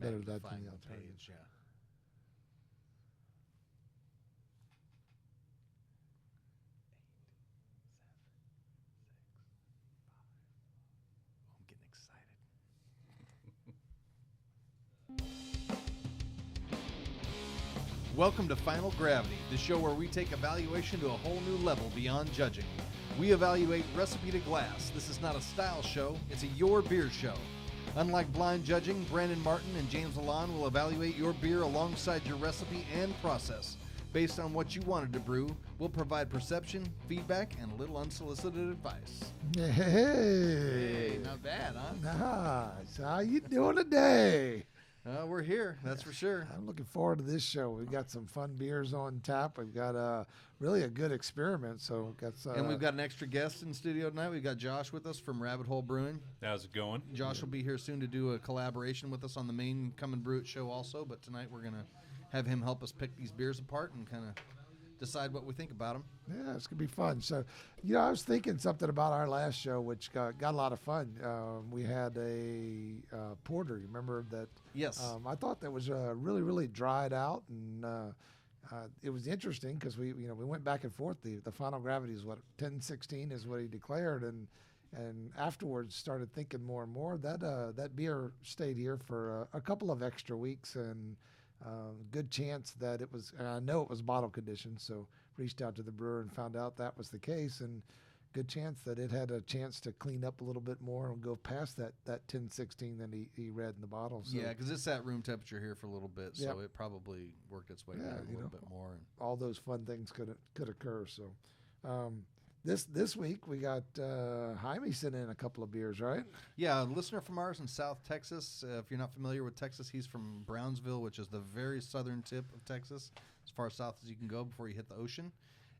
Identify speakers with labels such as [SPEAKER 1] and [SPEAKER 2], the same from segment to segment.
[SPEAKER 1] better that than the alternative.
[SPEAKER 2] Page, yeah. I'm getting excited. Welcome to Final Gravity, the show where we take evaluation to a whole new level beyond judging. We evaluate recipe to glass. This is not a style show, it's a your beer show. Unlike blind judging, Brandon Martin and James Lallande will evaluate your beer alongside your recipe and process. Based on what you wanted to brew, we'll provide perception, feedback, and a little unsolicited advice.
[SPEAKER 1] Hey,
[SPEAKER 2] Not bad, huh?
[SPEAKER 1] nice. How you doing today?
[SPEAKER 2] We're here, that's for sure.
[SPEAKER 1] I'm looking forward to this show. We've got some fun beers on tap. We've got really a good experiment. So we've got
[SPEAKER 2] And we've got an extra guest in studio tonight. We've got Josh with us from Rabbit Hole Brewing.
[SPEAKER 3] How's it going?
[SPEAKER 2] Josh will be here soon to do a collaboration with us on the main Come and Brew It show also. But tonight we're going to have him help us pick these beers apart and kind of decide what we think about them.
[SPEAKER 1] Yeah, it's going to be fun. So, I was thinking something about our last show, which got a lot of fun. We had a porter, you remember that?
[SPEAKER 2] Yes.
[SPEAKER 1] I thought that was really, really dried out, and it was interesting because we went back and forth. The final gravity is 10-16 is what he declared, and afterwards started thinking more and more that beer stayed here for a couple of extra weeks, and good chance that it was, and I know it was bottle conditioned, so reached out to the brewer and found out that was the case, and good chance that it had a chance to clean up a little bit more and go past that 10-16 than he read in the bottle. So,
[SPEAKER 2] yeah, because it's at room temperature here for a little bit, so
[SPEAKER 1] Yep.
[SPEAKER 2] it probably worked its way back a little bit more.
[SPEAKER 1] All those fun things could occur. So this week we got Jaime sent in a couple of beers, right?
[SPEAKER 2] Yeah, a listener from ours in South Texas. If you're not familiar with Texas, he's from Brownsville, which is the very southern tip of Texas, as far south as you can go before you hit the ocean.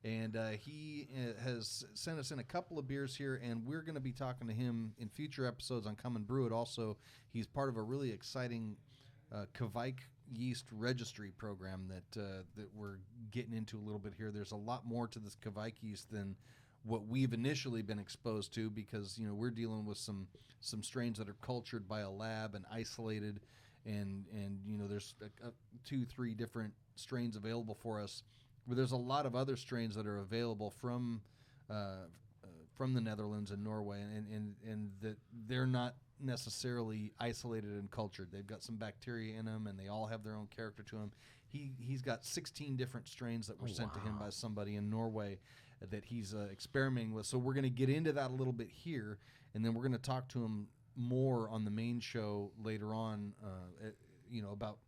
[SPEAKER 2] And he has sent us in a couple of beers here, and we're going to be talking to him in future episodes on Come and Brew It. Also, he's part of a really exciting Kvike yeast registry program that we're getting into a little bit here. There's a lot more to this Kvike yeast than what we've initially been exposed to, because we're dealing with some strains that are cultured by a lab and isolated, and there's 2-3 different strains available for us. But there's a lot of other strains that are available from the Netherlands and Norway, and that they're not necessarily isolated and cultured. They've got some bacteria in them, and they all have their own character to them. He's got 16 different strains that were sent to him by somebody in Norway that he's experimenting with. So we're going to get into that a little bit here, and then we're going to talk to him more on the main show later on, about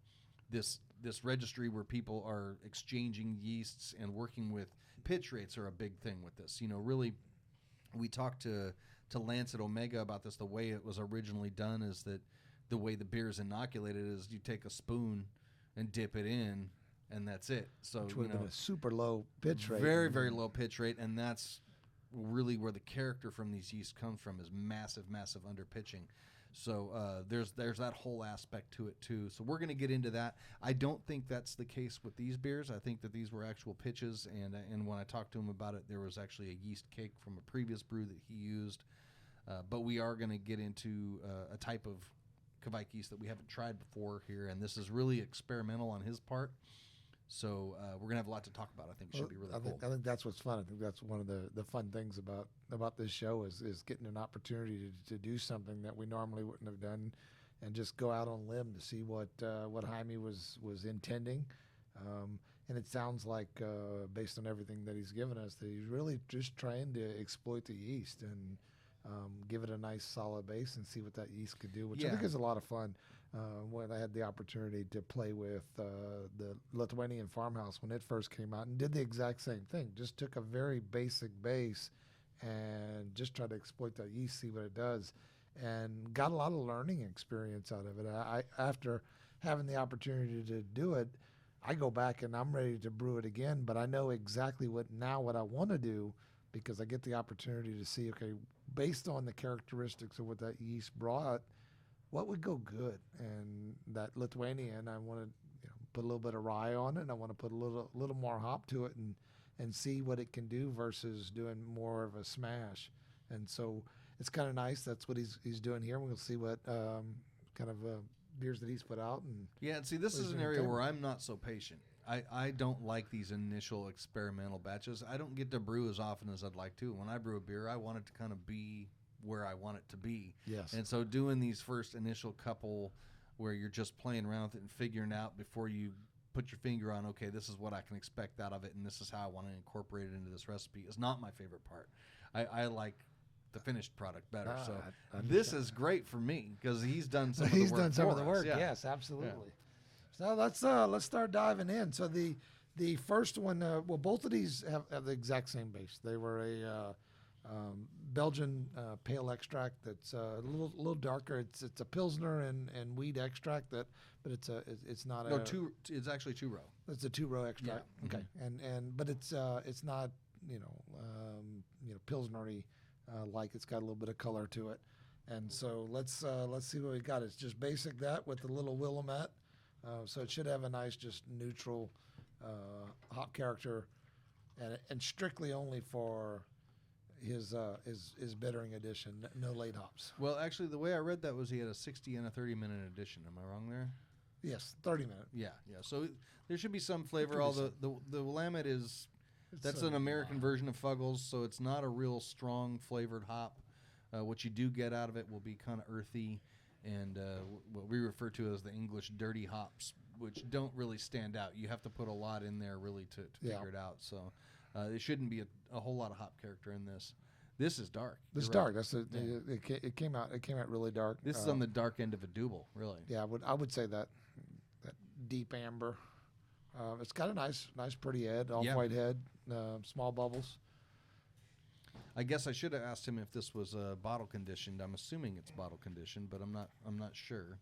[SPEAKER 2] this registry where people are exchanging yeasts and working with pitch rates are a big thing with this. Really, we talked to Lance at Omega about this. The way it was originally done is that the way the beer is inoculated is you take a spoon and dip it in, and that's it. So
[SPEAKER 1] Which would have been a super low pitch rate.
[SPEAKER 2] Very, very low pitch rate, and that's really where the character from these yeasts comes from, is massive, massive underpitching. So there's that whole aspect to it too. So we're going to get into that. I don't think that's the case with these beers. I think that these were actual pitches, and when I talked to him about it, there was actually a yeast cake from a previous brew that he used. But we are going to get into a type of Kvike yeast that we haven't tried before here, and this is really experimental on his part. So we're going to have a lot to talk about. I think it should be really cool.
[SPEAKER 1] I think that's what's fun. I think that's one of the fun things about this show is getting an opportunity to do something that we normally wouldn't have done, and just go out on a limb to see what Jaime was intending. And it sounds like, based on everything that he's given us, that he's really just trying to exploit the yeast and give it a nice solid base and see what that yeast could do, which I think is a lot of fun. When I had the opportunity to play with the Lithuanian farmhouse when it first came out, and did the exact same thing, just took a very basic base and just tried to exploit that yeast, see what it does, and got a lot of learning experience out of it. After having the opportunity to do it, I go back and I'm ready to brew it again, but I know exactly what I want to do, because I get the opportunity to see, okay, based on the characteristics of what that yeast brought, what would go good. And that Lithuanian, I want to put a little bit of rye on it, and I want to put a little more hop to it, and see what it can do versus doing more of a smash. And so it's kind of nice. That's what he's doing here. We'll see what kind of beers that he's put out. And
[SPEAKER 2] Yeah, and see, this is an
[SPEAKER 1] Brisbane
[SPEAKER 2] area
[SPEAKER 1] Table.
[SPEAKER 2] where I'm not so patient. I don't like these initial experimental batches. I don't get to brew as often as I'd like to. When I brew a beer, I want it to kind of be where I want it to be.
[SPEAKER 1] Yes.
[SPEAKER 2] And so doing these first initial couple where you're just playing around with it and figuring out before you put your finger on, okay, this is what I can expect out of it and this is how I want to incorporate it into this recipe is not my favorite part. I like the finished product better. So
[SPEAKER 1] I
[SPEAKER 2] this is great for me because he's done some
[SPEAKER 1] he's
[SPEAKER 2] of the work
[SPEAKER 1] done some of
[SPEAKER 2] for
[SPEAKER 1] the
[SPEAKER 2] us.
[SPEAKER 1] work.
[SPEAKER 2] Yeah.
[SPEAKER 1] Yes, absolutely. So let's start diving in. So the first one, well, both of these have the exact same base. They were a Belgian pale extract that's a little darker. It's a pilsner and wheat extract but it's not
[SPEAKER 2] No, it's actually 2 row.
[SPEAKER 1] It's a 2-row extract.
[SPEAKER 2] Yeah.
[SPEAKER 1] Okay, but it's not pilsnery like. It's got a little bit of color to it. And so let's see what we got. It's just basic that with a little Willamette. So it should have a nice, just neutral hop character, and strictly only for his bittering addition. No late hops.
[SPEAKER 2] Well, actually, the way I read that was he had a 60 and a 30-minute addition. Am I wrong there?
[SPEAKER 1] Yes, 30-minute.
[SPEAKER 2] Yeah. So there should be some flavor.
[SPEAKER 1] could be
[SPEAKER 2] Although the Willamette is that's an American version of Fuggles, so it's not a real strong flavored hop. What you do get out of it will be kind of earthy, and what we refer to as the English dirty hops, which don't really stand out. You have to put a lot in there really to figure it out. So there shouldn't be a whole lot of hop character in this. This is dark.
[SPEAKER 1] This is dark. That's it came out really dark.
[SPEAKER 2] This is on the dark end of a double, really.
[SPEAKER 1] Yeah, I would say that deep amber. It's got a nice pretty head, off-white head, small bubbles.
[SPEAKER 2] I guess I should have asked him if this was bottle conditioned. I'm assuming it's bottle conditioned, but I'm not sure.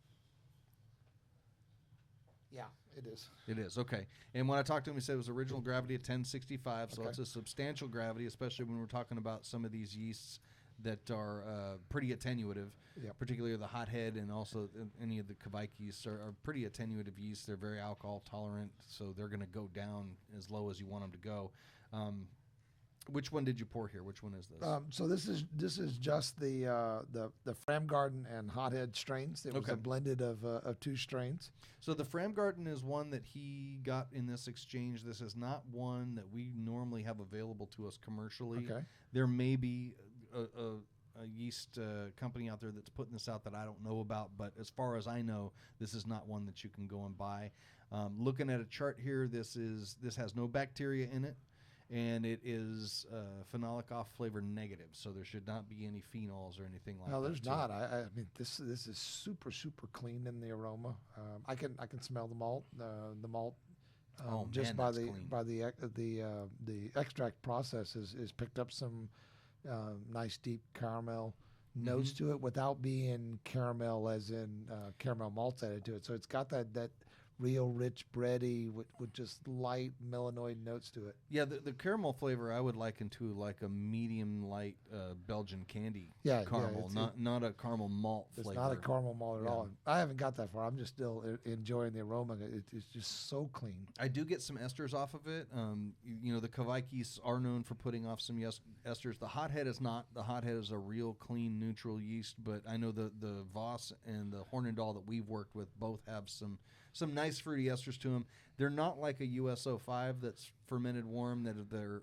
[SPEAKER 1] Yeah, it is.
[SPEAKER 2] It is, okay. And when I talked to him, he said it was original gravity at 1065, so it's a substantial gravity, especially when we're talking about some of these yeasts that are pretty attenuative, particularly the hothead and also any of the Kvike yeasts are pretty attenuative yeasts. They're very alcohol tolerant, so they're going to go down as low as you want them to go. Which one did you pour here? Which one is this?
[SPEAKER 1] So this is just the Framgarden and Hothead strains. It was a blended of 2 strains.
[SPEAKER 2] So the Framgarden is one that he got in this exchange. This is not one that we normally have available to us commercially.
[SPEAKER 1] Okay.
[SPEAKER 2] There may be a yeast company out there that's putting this out that I don't know about, but as far as I know, this is not one that you can go and buy. Looking at a chart here, this has no bacteria in it. And it is phenolic off flavor negative, so there should not be any phenols or anything like that.
[SPEAKER 1] No, there's not. I mean, this is super clean in the aroma. I can smell the malt. The malt, just by the extract process is picked up some nice deep caramel notes to it without being caramel, as in caramel malts added to it. So it's got that real rich bready with just light melanoid notes to it.
[SPEAKER 2] Yeah, the caramel flavor I would liken to like a medium light Belgian candy caramel, not a caramel malt flavor.
[SPEAKER 1] It's not a caramel malt at all. I haven't got that far. I'm just still enjoying the aroma. It's just so clean.
[SPEAKER 2] I do get some esters off of it. The Kvike yeasts are known for putting off some esters. The hothead is not. The hothead is a real clean neutral yeast, but I know the Voss and the Hornindal that we've worked with both have some nice fruity esters to them. They're not like a US-05 that's fermented warm, that they're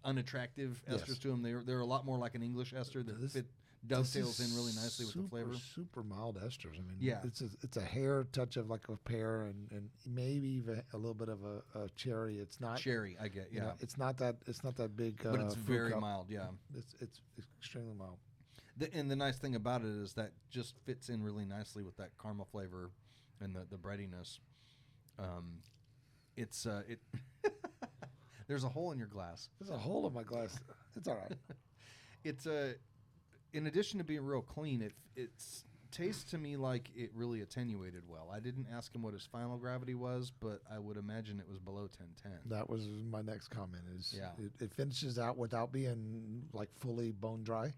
[SPEAKER 2] unattractive esters to them. They're a lot more like an English ester that dovetails in really nicely with the flavor.
[SPEAKER 1] Super mild esters. I mean, it's a hair touch of like a pear and maybe even a little bit of a cherry. It's not
[SPEAKER 2] cherry. I get
[SPEAKER 1] it's not that big.
[SPEAKER 2] But it's very mild. Yeah,
[SPEAKER 1] it's extremely mild.
[SPEAKER 2] And the nice thing about it is that just fits in really nicely with that caramel flavor and the breadiness. There's a hole in your glass.
[SPEAKER 1] There's a hole in my glass. It's all right.
[SPEAKER 2] It's in addition to being real clean, it tastes to me like it really attenuated well. I didn't ask him what his final gravity was, but I would imagine it was below 1010.
[SPEAKER 1] That was my next comment. It finishes out without being like fully bone dry.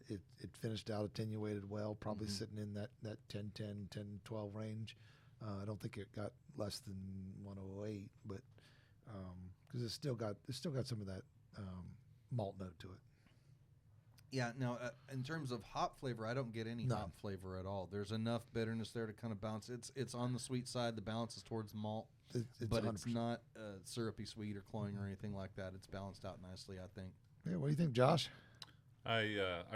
[SPEAKER 1] It finished out attenuated well, probably sitting in that 1010, 1012 range. I don't think it got less than 108, but because it's still got some of that malt note to it.
[SPEAKER 2] Yeah, now in terms of hop flavor, I don't get any
[SPEAKER 1] None.
[SPEAKER 2] hop flavor at all. There's enough bitterness there to kind of balance. It's on the sweet side. The balance is towards malt, but
[SPEAKER 1] 100%.
[SPEAKER 2] it's not syrupy sweet or cloying or anything like that. It's balanced out nicely, I think.
[SPEAKER 1] Yeah, what do you think, Josh?
[SPEAKER 3] I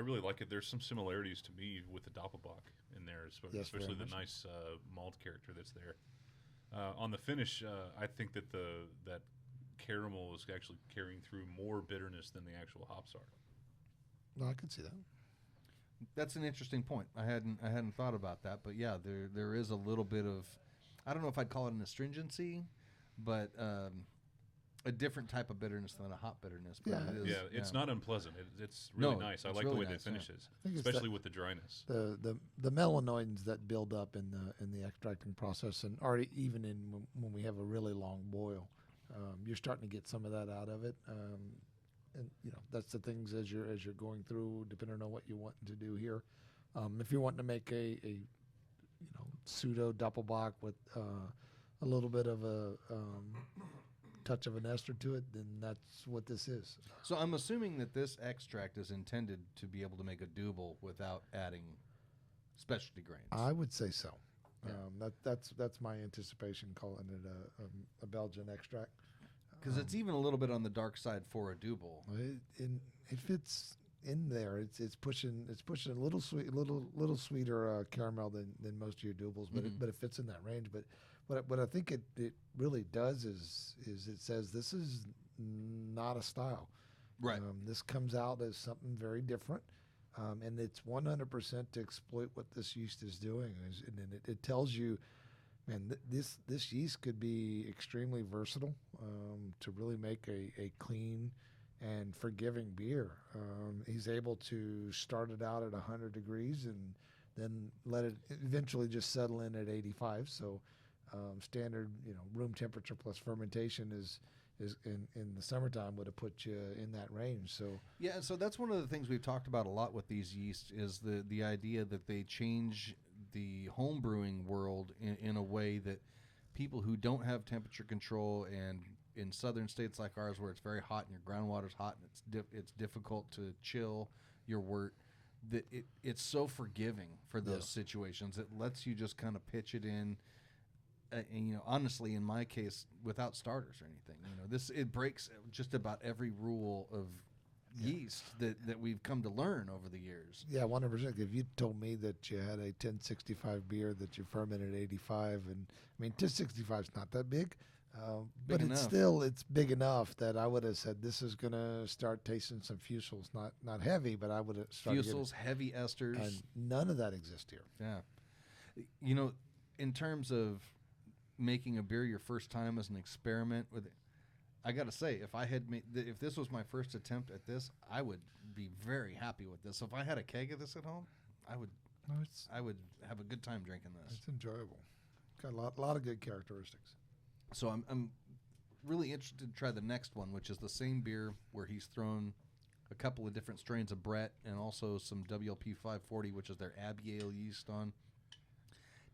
[SPEAKER 3] really like it. There's some similarities to me with the Doppelbock in there,
[SPEAKER 1] Yes,
[SPEAKER 3] especially
[SPEAKER 1] very
[SPEAKER 3] the
[SPEAKER 1] much.
[SPEAKER 3] nice malt character that's there. On the finish, I think that that caramel is actually carrying through more bitterness than the actual hops are.
[SPEAKER 1] No, I could see that.
[SPEAKER 2] That's an interesting point. I hadn't thought about that, but yeah, there is a little bit of, I don't know if I'd call it an astringency, but a different type of bitterness than a hop bitterness. But
[SPEAKER 1] Yeah.
[SPEAKER 2] it is,
[SPEAKER 3] Yeah, it's not unpleasant. It's really
[SPEAKER 2] No,
[SPEAKER 3] nice. I
[SPEAKER 2] it's
[SPEAKER 3] like the
[SPEAKER 2] really
[SPEAKER 3] way
[SPEAKER 2] nice,
[SPEAKER 3] that
[SPEAKER 2] yeah.
[SPEAKER 3] finishes,
[SPEAKER 1] I think it's
[SPEAKER 3] especially
[SPEAKER 1] that-
[SPEAKER 3] with the dryness.
[SPEAKER 1] The melanoids that build up in the extracting process, and already even when we have a really long boil, you're starting to get some of that out of it. And that's the things as you're going through, depending on what you want to do here. If you're wanting to make a pseudo doppelbock with a little bit of a touch of an ester to it, then that's what this is.
[SPEAKER 2] So I'm assuming that this extract is intended to be able to make a double without adding specialty grains.
[SPEAKER 1] I would say so.
[SPEAKER 2] Yeah.
[SPEAKER 1] That's my anticipation, calling it a Belgian extract.
[SPEAKER 2] Because it's even a little bit on the dark side for a double.
[SPEAKER 1] It fits in there. It's pushing a little sweeter caramel than most of your doubles, but
[SPEAKER 2] Mhm.
[SPEAKER 1] it fits in that range. But what I think it really does is it says this is not a style.
[SPEAKER 2] Right.
[SPEAKER 1] This comes out as something very different, and it's 100% to exploit what this yeast is doing. And it tells you, man, this yeast could be extremely versatile to really make a clean and forgiving beer. He's able to start it out at 100 degrees and then let it eventually just settle in at 85. So standard, room temperature plus fermentation is in the summertime would have put you in that range. So
[SPEAKER 2] Yeah, so that's one of the things we've talked about a lot with these yeasts is the idea that they change the home brewing world in a way that people who don't have temperature control, and in southern states like ours where it's very hot and your groundwater's hot and it's difficult to chill your wort, that it's so forgiving for those situations. It lets you just kind of pitch it in. And honestly, in my case, without starters or anything, it breaks just about every rule of yeast that we've come to learn over the years.
[SPEAKER 1] yeah, 100%. If you told me that you had a 1065 beer that you fermented at 85, and I mean 1065 is not that big, but
[SPEAKER 2] enough.
[SPEAKER 1] it's big enough that I would have said this is gonna start tasting some fusels, not heavy, but I would have started
[SPEAKER 2] Fusels, heavy esters,
[SPEAKER 1] and none of that exists here.
[SPEAKER 2] yeah. In terms of making a beer your first time as an experiment with it, I gotta say, if this was my first attempt at this, I would be very happy with this. So if I had a keg of this at home, I would have a good time drinking this.
[SPEAKER 1] It's enjoyable. Got a lot of good characteristics.
[SPEAKER 2] So I'm really interested to try the next one, which is the same beer where he's thrown a couple of different strains of Brett and also some WLP 540, which is their Abbey Ale yeast on.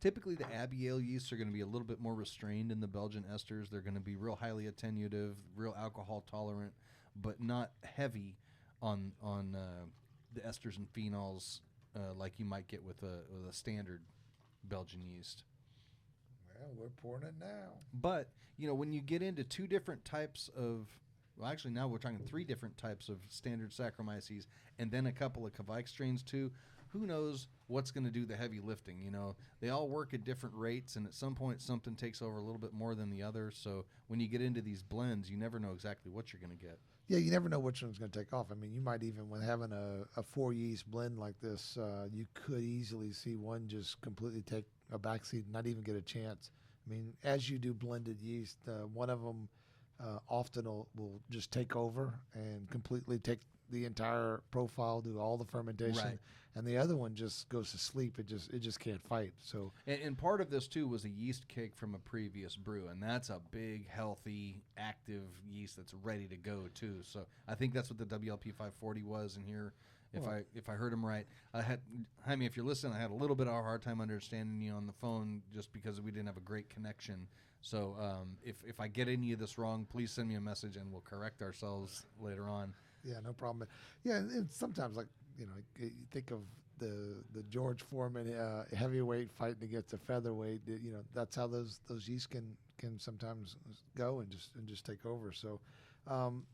[SPEAKER 2] Typically, the Abbey Ale yeasts are going to be a little bit more restrained in the Belgian esters. They're going to be real highly attenuative, real alcohol tolerant, but not heavy on the esters and phenols like you might get with a standard Belgian yeast.
[SPEAKER 1] Well, we're pouring it now.
[SPEAKER 2] But, when you get into two different types of, well, actually now we're talking three different types of standard Saccharomyces and then a couple of Kveik strains too, who knows what's going to do the heavy lifting? They all work at different rates, and at some point something takes over a little bit more than the other. So when you get into these blends, you never know exactly what you're going to get.
[SPEAKER 1] Yeah, you never know which one's going to take off. I mean, you might even, when having a 4 yeast blend like this, you could easily see one just completely take a backseat and not even get a chance. I mean, as you do blended yeast, one of them often will just take over and completely take the entire profile, do all the fermentation,
[SPEAKER 2] Right.
[SPEAKER 1] and the other one just goes to sleep. It just can't fight. So
[SPEAKER 2] And part of this too was a yeast cake from a previous brew, and that's a big, healthy, active yeast that's ready to go too. So I think that's what the WLP 540 was in here. If I heard him right, Jaime, if you're listening, I had a little bit of a hard time understanding you on the phone just because we didn't have a great connection. So if I get any of this wrong, please send me a message and we'll correct ourselves later on.
[SPEAKER 1] yeah, no problem. Yeah, and sometimes like you think of the George Foreman heavyweight fighting against a featherweight. That's how those yeast can sometimes go and just take over. So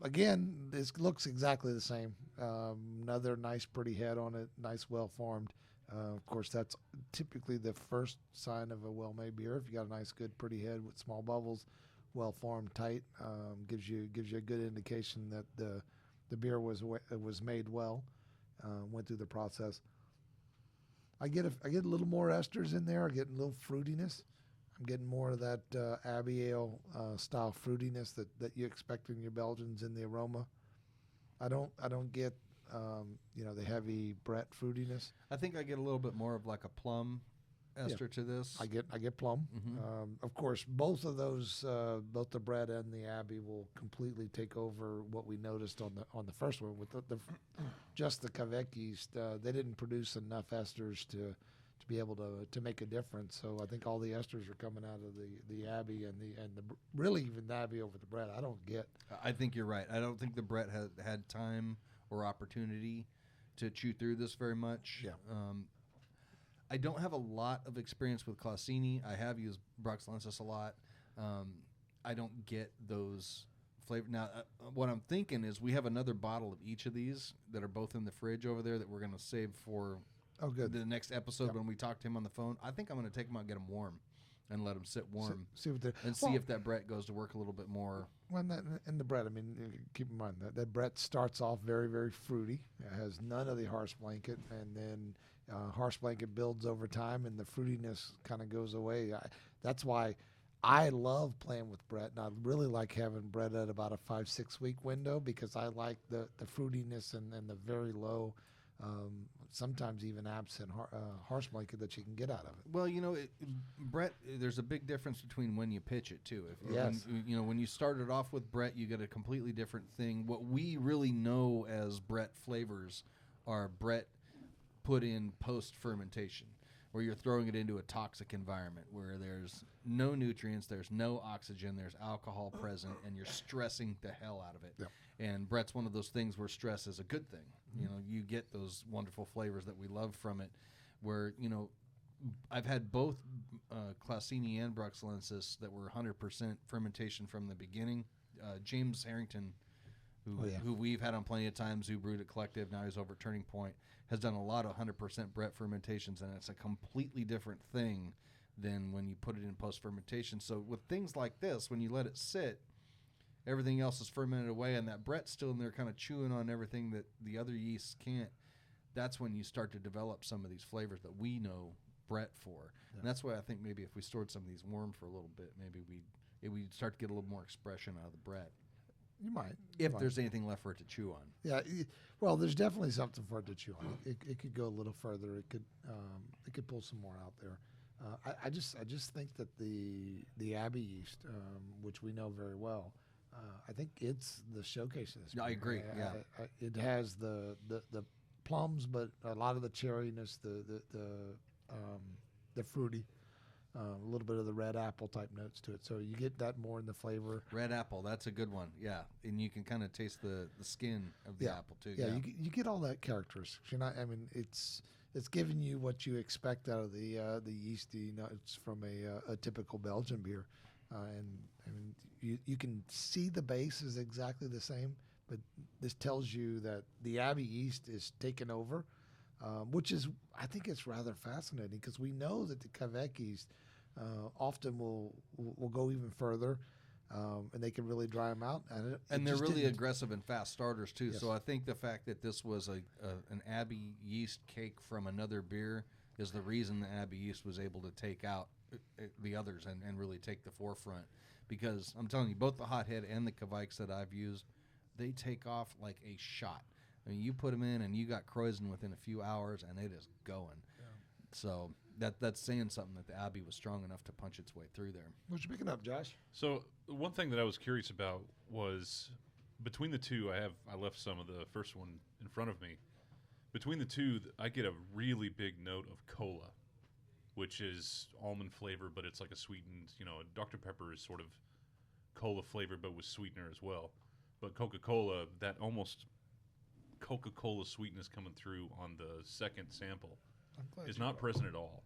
[SPEAKER 1] again, this looks exactly the same. Another nice, pretty head on it, nice, well formed. Of course, that's typically the first sign of a well-made beer. If you got a nice, good, pretty head with small bubbles, well formed, tight, gives you a good indication that the beer was made well, went through the process. I get a little more esters in there. I get a little fruitiness. I'm getting more of that Abbey Ale style fruitiness that you expect in your Belgians in the aroma. I don't get the heavy Brett fruitiness.
[SPEAKER 2] I think I get a little bit more of like a plum ester to this.
[SPEAKER 1] I get plum. Of course, both of those, both the Brett and the Abbey, will completely take over what we noticed on the first one with the just the Quebec yeast. They didn't produce enough esters to be able to make a difference. So I think all the esters are coming out of the Abbey and the really even the Abbey over the Brett.
[SPEAKER 2] I think you're right. I don't think the Brett had time or opportunity to chew through this very much.
[SPEAKER 1] Yeah.
[SPEAKER 2] I don't have a lot of experience with Clausini. I have used Bruxellensis a lot. I don't get those flavors. Now, what I'm thinking is we have another bottle of each of these that are both in the fridge over there that we're going to save for the next episode when we talk to him on the phone. I think I'm going to take them out and get them warm and let them sit warm
[SPEAKER 1] see
[SPEAKER 2] if that Brett goes to work a little bit more.
[SPEAKER 1] Well, and the Brett, I mean, keep in mind that Brett starts off very, very fruity. It has none of the harsh blanket, and then harsh blanket builds over time, and the fruitiness kind of goes away. That's why I love playing with Brett, and I really like having Brett at about a 5-6 week window because I like the fruitiness and the very low, sometimes even absent harsh blanket that you can get out of it.
[SPEAKER 2] Well, Brett, there's a big difference between when you pitch it too.
[SPEAKER 1] Yes.
[SPEAKER 2] When you started off with Brett, you get a completely different thing. What we really know as Brett flavors are Brett put in post fermentation, where you're throwing it into a toxic environment where there's no nutrients, there's no oxygen, there's alcohol present, and you're stressing the hell out of it.
[SPEAKER 1] Yep.
[SPEAKER 2] And Brett's one of those things where stress is a good thing. You get those wonderful flavors that we love from it, where, I've had both Clausini and Bruxellensis that were 100% fermentation from the beginning. James Harrington, who we've had on plenty of times, who brewed at Collective, now he's over at Turning Point, has done a lot of 100% Brett fermentations, and it's a completely different thing than when you put it in post-fermentation. So with things like this, when you let it sit, everything else is fermented away, and that Brett's still in there kind of chewing on everything that the other yeasts can't. That's when you start to develop some of these flavors that we know Brett for. Yeah. And that's why I think maybe if we stored some of these warm for a little bit, maybe we'd start to get a little more expression out of the Brett.
[SPEAKER 1] You might.
[SPEAKER 2] If there's anything left for it to chew on.
[SPEAKER 1] Yeah, well, there's definitely something for it to chew on. It could go a little further. It could pull some more out there. I just think that the Abbey yeast, which we know very well, I think it's the showcase of this.
[SPEAKER 2] I agree. Yeah,
[SPEAKER 1] it has the plums, but a lot of the cherryness, the fruity. A little bit of the red apple type notes to it, so you get that more in the flavor.
[SPEAKER 2] Red apple, that's a good one. Yeah, and you can kind of taste the skin of the apple too.
[SPEAKER 1] Yeah, you get all that characteristics. It's giving you what you expect out of the yeasty notes from a typical Belgian beer, and you can see the base is exactly the same, but this tells you that the Abbey yeast is taken over. Which is, I think it's rather fascinating because we know that the Quebec yeast often will go even further, and they can really dry them out.
[SPEAKER 2] And they're really aggressive and fast starters too.
[SPEAKER 1] Yes.
[SPEAKER 2] So I think the fact that this was an Abbey yeast cake from another beer is the reason the Abbey yeast was able to take out the others and really take the forefront. Because I'm telling you, both the Hothead and the Kveiks that I've used, they take off like a shot. I mean, you put them in, and you got Kreuzen within a few hours, and it is going. Yeah. So that's saying something that the Abbey was strong enough to punch its way through there.
[SPEAKER 1] What you picking up, Josh?
[SPEAKER 3] So one thing that I was curious about was between the two. I left some of the first one in front of me. Between the two, I get a really big note of cola, which is almond flavor, but it's like a sweetened. Dr. Pepper is sort of cola flavored, but with sweetener as well. But Coca-Cola, that almost Coca-Cola sweetness coming through on the second sample
[SPEAKER 1] I'm glad
[SPEAKER 3] is
[SPEAKER 1] you
[SPEAKER 3] not
[SPEAKER 1] brought
[SPEAKER 3] present at all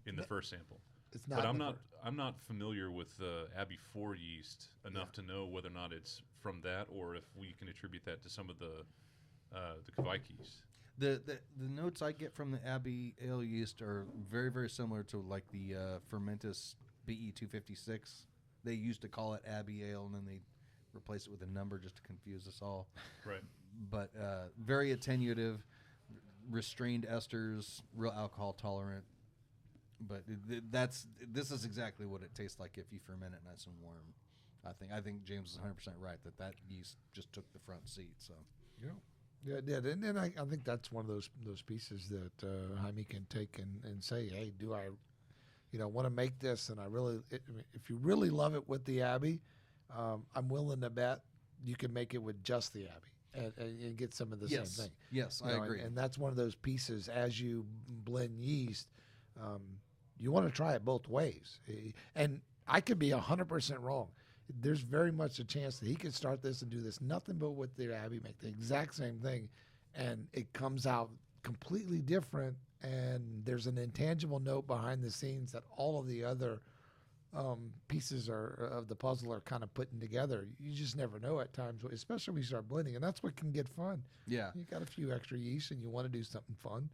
[SPEAKER 3] in the first sample.
[SPEAKER 1] It's not.
[SPEAKER 3] But
[SPEAKER 1] in
[SPEAKER 3] I'm
[SPEAKER 1] the
[SPEAKER 3] not
[SPEAKER 1] first.
[SPEAKER 3] I'm not familiar with Abbey 4 yeast enough to know whether or not it's from that or if we can attribute that to some of the Kvike yeast.
[SPEAKER 2] The notes I get from the Abbey ale yeast are very, very similar to like the Fermentus BE 256. They used to call it Abbey ale, and then they replaced it with a number just to confuse us all.
[SPEAKER 3] Right.
[SPEAKER 2] But very attenuative, restrained esters, real alcohol tolerant. But this is exactly what it tastes like if you ferment it nice and warm. I think James is 100% right that yeast just took the front seat. So
[SPEAKER 1] Yeah, it did, and I think that's one of those pieces that Jaime can take and say, hey, do I, want to make this, and I really, if you really love it with the Abbey, I'm willing to bet you can make it with just the Abbey and get some of the same thing.
[SPEAKER 2] Yes, I agree.
[SPEAKER 1] And that's one of those pieces as you blend yeast. You want to try it both ways. And I could be 100% wrong. There's very much a chance that he could start this and do this nothing but with the Abbey, make the exact same thing, and it comes out completely different, and there's an intangible note behind the scenes that all of the other pieces of the puzzle are kind of putting together. You just never know at times, especially when you start blending, and that's what can get fun.
[SPEAKER 2] Yeah.
[SPEAKER 1] You got a few extra yeast, and you want to do something fun.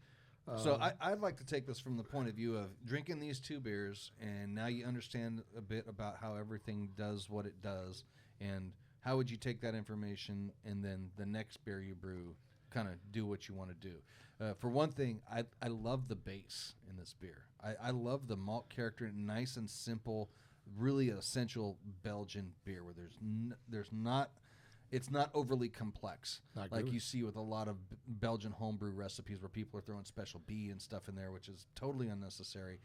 [SPEAKER 2] So I'd like to take this from the point of view of drinking these two beers, and now you understand a bit about how everything does what it does, and how would you take that information and then the next beer you brew kind of do what you want to do. For one thing, I love the base in this beer. I love the malt character, nice and simple, really essential Belgian beer where it's not overly complex like you see with a lot of Belgian homebrew recipes where people are throwing special B and stuff in there, which is totally unnecessary.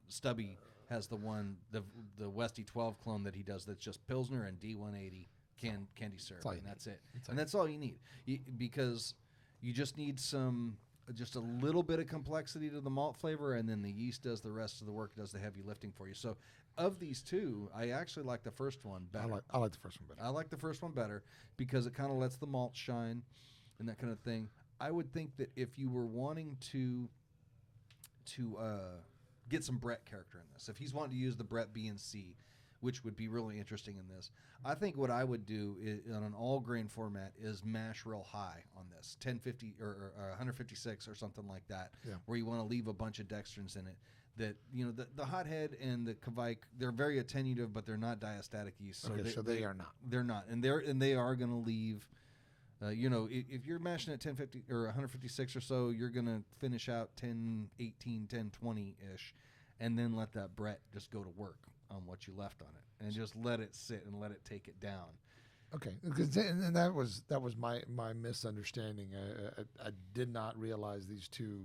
[SPEAKER 2] Stubby has the Westy 12 clone that he does that's just Pilsner and D180 candy syrup, and that's it. And that's all you need because you just need just a little bit of complexity to the malt flavor, and then the yeast does the rest of the work, does the heavy lifting for you. So of these two, I actually like the first one better.
[SPEAKER 1] I like the first one better.
[SPEAKER 2] I like the first one better because it kind of lets the malt shine and that kind of thing. I would think that if you were wanting to get some Brett character in this, if he's wanting to use the Brett B and C, which would be really interesting in this, I think what I would do on an all grain format is mash real high on this 1050 or 156 or something like that, where you want to leave a bunch of dextrins in it. That the hothead and the Kvike, they're very attenuative, but they're not diastatic yeast.
[SPEAKER 1] So they are not.
[SPEAKER 2] They're not, and they are going to leave. If you're mashing at 1050 or 156 or so, you're going to finish out 10, 18, 10, 20 ish, and then let that Brett just go to work on what you left on it, and just let it sit and let it take it down.
[SPEAKER 1] Okay, and that was my misunderstanding. I did not realize these two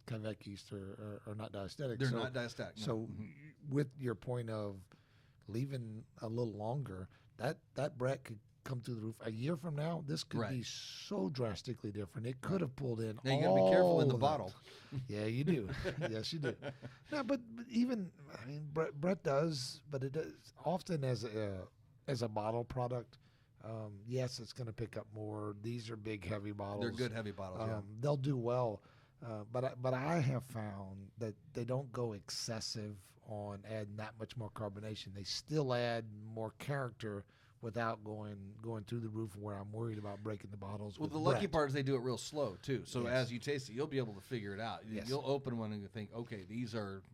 [SPEAKER 1] Kvike yeast are not diastatic.
[SPEAKER 2] They're not diastatic. No.
[SPEAKER 1] So, with your point of leaving a little longer, that Brett could come through the roof. A year from now, this could be so drastically different. It could have pulled in.
[SPEAKER 2] Now you got to be careful in the bottle.
[SPEAKER 1] Yeah, you do. Yes, you do. No, but even Brett does, but it does often as a bottle product. Yes, it's going to pick up more. These are big, heavy bottles.
[SPEAKER 2] They're good, heavy bottles.
[SPEAKER 1] They'll do well, but I have found that they don't go excessive on adding that much more carbonation. They still add more character without going through the roof where I'm worried about breaking the bottles.
[SPEAKER 2] Well, the lucky part is they do it real slow too. So as you taste it, you'll be able to figure it out.
[SPEAKER 1] Yes.
[SPEAKER 2] You'll open one and you think, okay, these are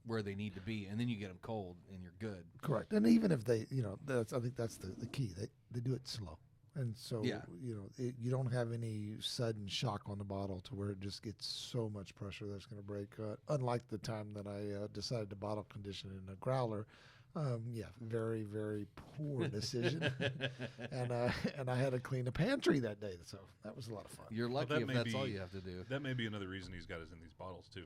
[SPEAKER 2] where they need to be, and then you get them cold and you're good.
[SPEAKER 1] Correct. And even if they, I think that's the key. They do it slow. And so, you don't have any sudden shock on the bottle to where it just gets so much pressure that's going to break. Unlike the time that I decided to bottle condition in a growler. Very, very poor decision. and I had to clean the pantry that day. So that was a lot of fun.
[SPEAKER 2] You're lucky if that's all you have to do.
[SPEAKER 3] That may be another reason he's got us in these bottles, too.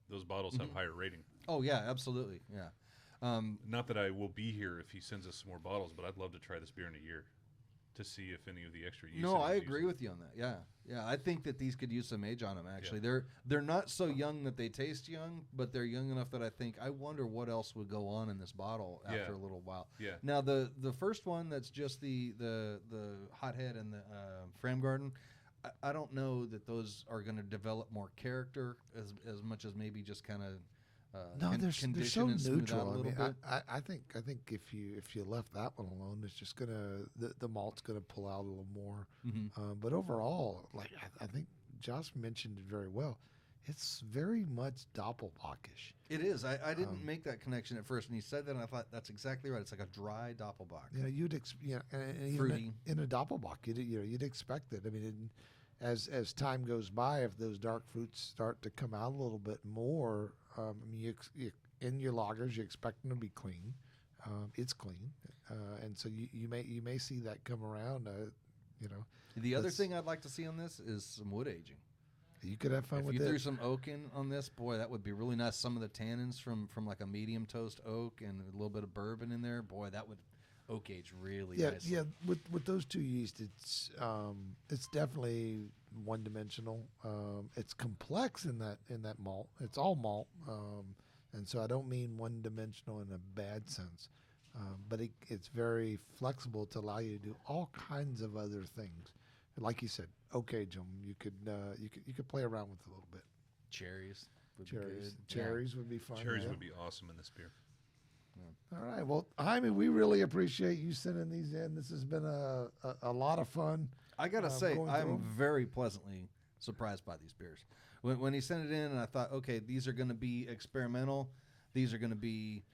[SPEAKER 3] Those bottles have higher rating.
[SPEAKER 2] Oh, yeah, absolutely. Yeah.
[SPEAKER 3] Not that I will be here if he sends us some more bottles, but I'd love to try this beer in a year. to see if any of the extra yeast.
[SPEAKER 2] No,
[SPEAKER 3] that
[SPEAKER 2] I
[SPEAKER 3] he's
[SPEAKER 2] agree
[SPEAKER 3] using.
[SPEAKER 2] with you on that. Yeah. I think that these could use some age on them. Actually, they're not so young that they taste young, but they're young enough that I wonder what else would go on in this bottle after a little while.
[SPEAKER 3] Yeah.
[SPEAKER 2] Now the first one that's just the hothead and the Fram Garden, I don't know that those are going to develop more character as much as maybe just kind of.
[SPEAKER 1] No, they're so
[SPEAKER 2] and smooth
[SPEAKER 1] neutral.
[SPEAKER 2] out a little bit.
[SPEAKER 1] I think if you left that one alone, it's just gonna the malt's gonna pull out a little more.
[SPEAKER 2] Mm-hmm.
[SPEAKER 1] But overall, like I think Josh mentioned it very well. It's very much Doppelbockish.
[SPEAKER 2] It is. I didn't make that connection at first, and he said that, and I thought that's exactly right. It's like a dry Doppelbock.
[SPEAKER 1] You know, and
[SPEAKER 2] Fruity.
[SPEAKER 1] in a Doppelbock, you'd expect it. I mean, as time goes by, if those dark fruits start to come out a little bit more, I mean, in your lagers, you expect them to be clean. It's clean, and so you may see that come around.
[SPEAKER 2] The other thing I'd like to see on this is some wood aging.
[SPEAKER 1] You could have fun
[SPEAKER 2] if
[SPEAKER 1] with
[SPEAKER 2] you
[SPEAKER 1] it.
[SPEAKER 2] threw some oak in on this, boy, that would be really nice. Some of the tannins from like a medium toast oak and a little bit of bourbon in there, boy, that would oak age really nicely.
[SPEAKER 1] Yeah. With those two yeast, it's definitely one dimensional. It's complex in that malt. It's all malt, and so I don't mean one dimensional in a bad sense, but it's very flexible to allow you to do all kinds of other things. Like you said, okay, Jim, you could play around with it a little bit.
[SPEAKER 2] Cherries would be good.
[SPEAKER 1] Cherries would be fun.
[SPEAKER 3] Cherries would be awesome in this beer.
[SPEAKER 1] All right. Well, Jaime, we really appreciate you sending these in. This has been a lot of fun.
[SPEAKER 2] I got to say,
[SPEAKER 1] going
[SPEAKER 2] I'm
[SPEAKER 1] through 'em.
[SPEAKER 2] very pleasantly surprised by these beers. When he sent it in, and I thought, okay, these are going to be experimental. These are going to be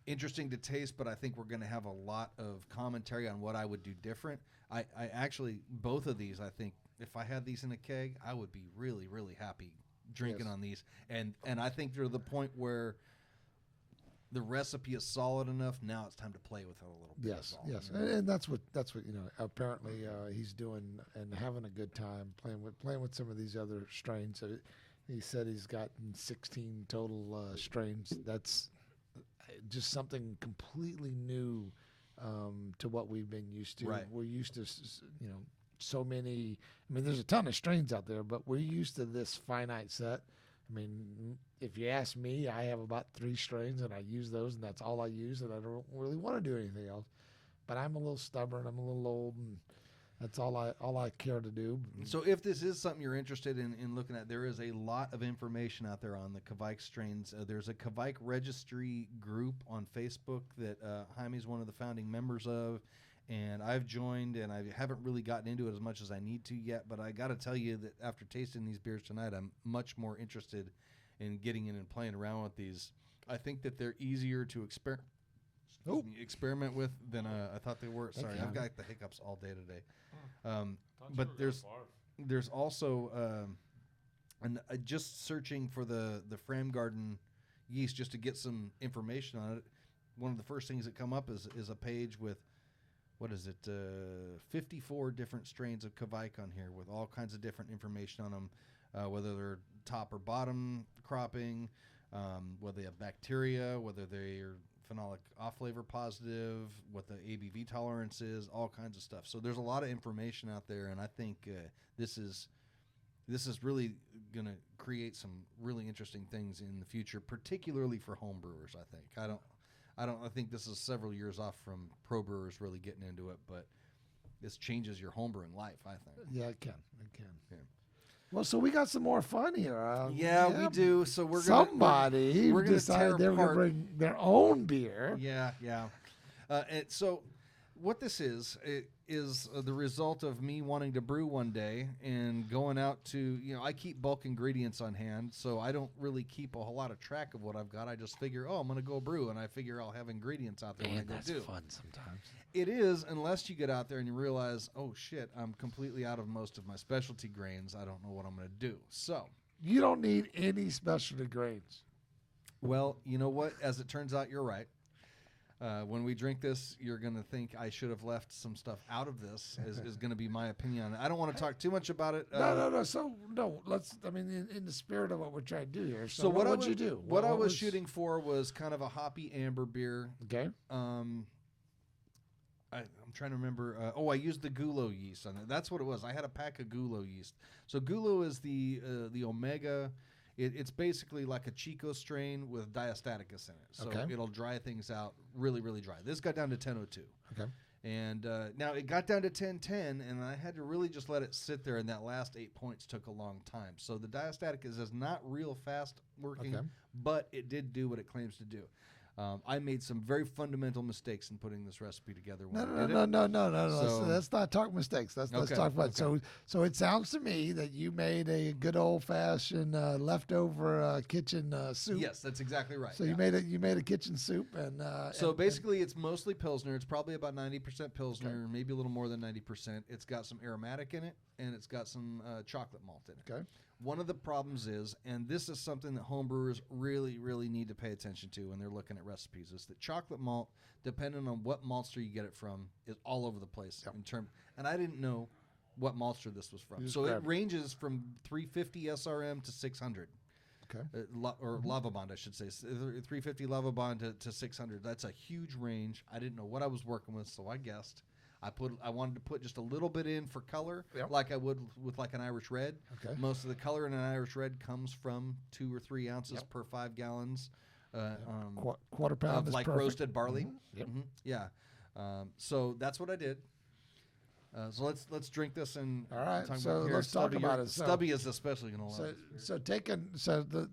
[SPEAKER 2] interesting to taste, but I think we're going to have a lot of commentary on what I would do different. I actually, both of these, I think, if I had these in a keg, I would be really, really happy drinking on these. And I think they're the point where the recipe is solid enough. Now it's time to play with it a little bit.
[SPEAKER 1] Yes, and that's what apparently he's doing and having a good time playing with some of these other strains. He said he's gotten 16 total strains. That's just something completely new to what we've been used to.
[SPEAKER 2] Right.
[SPEAKER 1] We're used to so many. I mean, there's a ton of strains out there, but we're used to this finite set. I mean, if you ask me, I have about 3 strains, and I use those, and that's all I use, and I don't really want to do anything else. But I'm a little stubborn. I'm a little old, and that's all I care to do.
[SPEAKER 2] So if this is something you're interested in looking at, there is a lot of information out there on the Kvike strains. There's a Kvike registry group on Facebook that Jaime's one of the founding members of, and I've joined, and I haven't really gotten into it as much as I need to yet, but I got to tell you that after tasting these beers tonight, I'm much more interested in getting in and playing around with these. I think that they're easier to experiment with than I thought they were. Sorry, I've got the hiccups all day today. But there's also just searching for the Fram Garden yeast just to get some information on it. One of the first things that come up is a page with 54 different strains of Kvike on here with all kinds of different information on them, whether they're top or bottom cropping, whether they have bacteria, whether they're phenolic off-flavor positive, what the ABV tolerance is, all kinds of stuff. So there's a lot of information out there, and I think this is really going to create some really interesting things in the future, particularly for home brewers. I think I think this is several years off from pro brewers really getting into it, but this changes your homebrewing life, I think.
[SPEAKER 1] Yeah, it can.
[SPEAKER 2] Yeah.
[SPEAKER 1] Well, so we got some more fun here.
[SPEAKER 2] We do. So we're
[SPEAKER 1] somebody
[SPEAKER 2] we're gonna
[SPEAKER 1] decided they were going to bring their own beer.
[SPEAKER 2] Yeah. And so what this is the result of me wanting to brew one day and going out to, I keep bulk ingredients on hand, so I don't really keep a whole lot of track of what I've got. I just figure, I'm going to go brew, and I figure I'll have ingredients out there when I go do.
[SPEAKER 1] That's fun sometimes.
[SPEAKER 2] It is, unless you get out there and you realize, oh shit, I'm completely out of most of my specialty grains. I don't know what I'm going to do. So
[SPEAKER 1] you don't need any specialty grains.
[SPEAKER 2] Well, you know what? As it turns out, you're right. When we drink this, you're going to think I should have left some stuff out of this, is going to be my opinion on it. I don't want to talk too much about it.
[SPEAKER 1] No. So, let's, in the spirit of what we're trying to do here. So
[SPEAKER 2] what
[SPEAKER 1] would you do?
[SPEAKER 2] What I was shooting for was kind of a hoppy amber beer.
[SPEAKER 1] Okay.
[SPEAKER 2] I'm trying to remember. I used the Gulo yeast on it. That's what it was. I had a pack of Gulo yeast. So Gulo is the Omega. It's basically like a Chico strain with diastaticus in it. So
[SPEAKER 1] Okay.
[SPEAKER 2] it'll dry things out really, really dry. This got down to 1002.
[SPEAKER 1] Okay.
[SPEAKER 2] And now it got down to 1010, and I had to really just let it sit there, and that last 8 points took a long time. So the diastaticus is not real fast working,
[SPEAKER 1] Okay.
[SPEAKER 2] but it did do what it claims to do. I made some very fundamental mistakes in putting this recipe together.
[SPEAKER 1] No.
[SPEAKER 2] So-
[SPEAKER 1] Let's not talk mistakes. Let's
[SPEAKER 2] Okay,
[SPEAKER 1] talk about
[SPEAKER 2] okay.
[SPEAKER 1] So it sounds to me that you made a good old fashioned leftover kitchen soup.
[SPEAKER 2] Yes, that's exactly right.
[SPEAKER 1] So
[SPEAKER 2] yeah.
[SPEAKER 1] you made a kitchen soup and
[SPEAKER 2] So
[SPEAKER 1] and-
[SPEAKER 2] basically, it's mostly Pilsner. It's probably about 90% Pilsner, maybe a little more than 90%. It's got some aromatic in it, and it's got some chocolate malt in it.
[SPEAKER 1] Okay.
[SPEAKER 2] One of the problems is, and this is something that homebrewers really, really need to pay attention to when they're looking at recipes, is that chocolate malt, depending on what maltster you get it from, is all over the place in term. And I didn't know what maltster this was from.
[SPEAKER 1] You just
[SPEAKER 2] So it
[SPEAKER 1] grab it.
[SPEAKER 2] ranges from 350 SRM to 600.
[SPEAKER 1] Okay.
[SPEAKER 2] Or Lava Bond, I should say. 350 Lava Bond to 600. That's a huge range. I didn't know what I was working with, so I guessed. I wanted to put just a little bit in for color,
[SPEAKER 1] Yep.
[SPEAKER 2] like I would with like an Irish red.
[SPEAKER 1] Okay.
[SPEAKER 2] Most of the color in an Irish red comes from 2 or 3 ounces per 5 gallons.
[SPEAKER 1] Quarter pound
[SPEAKER 2] Of
[SPEAKER 1] is
[SPEAKER 2] like
[SPEAKER 1] perfect.
[SPEAKER 2] roasted barley.
[SPEAKER 1] Yep.
[SPEAKER 2] Yeah. So that's what I did. So let's drink this and
[SPEAKER 1] All right,
[SPEAKER 2] talk
[SPEAKER 1] so
[SPEAKER 2] about here.
[SPEAKER 1] let's talk
[SPEAKER 2] Stubby,
[SPEAKER 1] about it. So-
[SPEAKER 2] Stubby is especially going to love
[SPEAKER 1] So
[SPEAKER 2] it.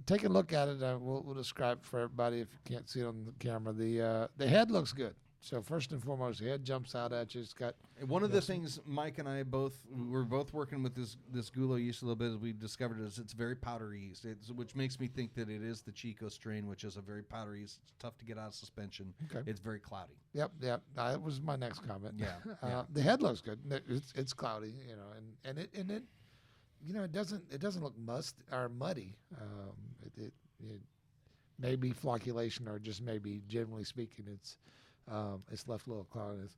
[SPEAKER 1] taking a look at it, we'll describe for everybody if you can't see it on the camera. The head looks good. So first and foremost, the head jumps out at you. It's got
[SPEAKER 2] And one of the things Mike and I we're both working with this Gulo yeast a little bit, as we discovered, is it's very powdery yeast, which makes me think that it is the Chico strain, which is a very powdery yeast. It's tough to get out of suspension.
[SPEAKER 1] Okay.
[SPEAKER 2] It's very cloudy.
[SPEAKER 1] Yep. That was my next comment.
[SPEAKER 2] Yeah, yeah.
[SPEAKER 1] The head looks good. It's cloudy, and it it doesn't look muddy. It may be flocculation or just maybe generally speaking, it's left a little cloudiness.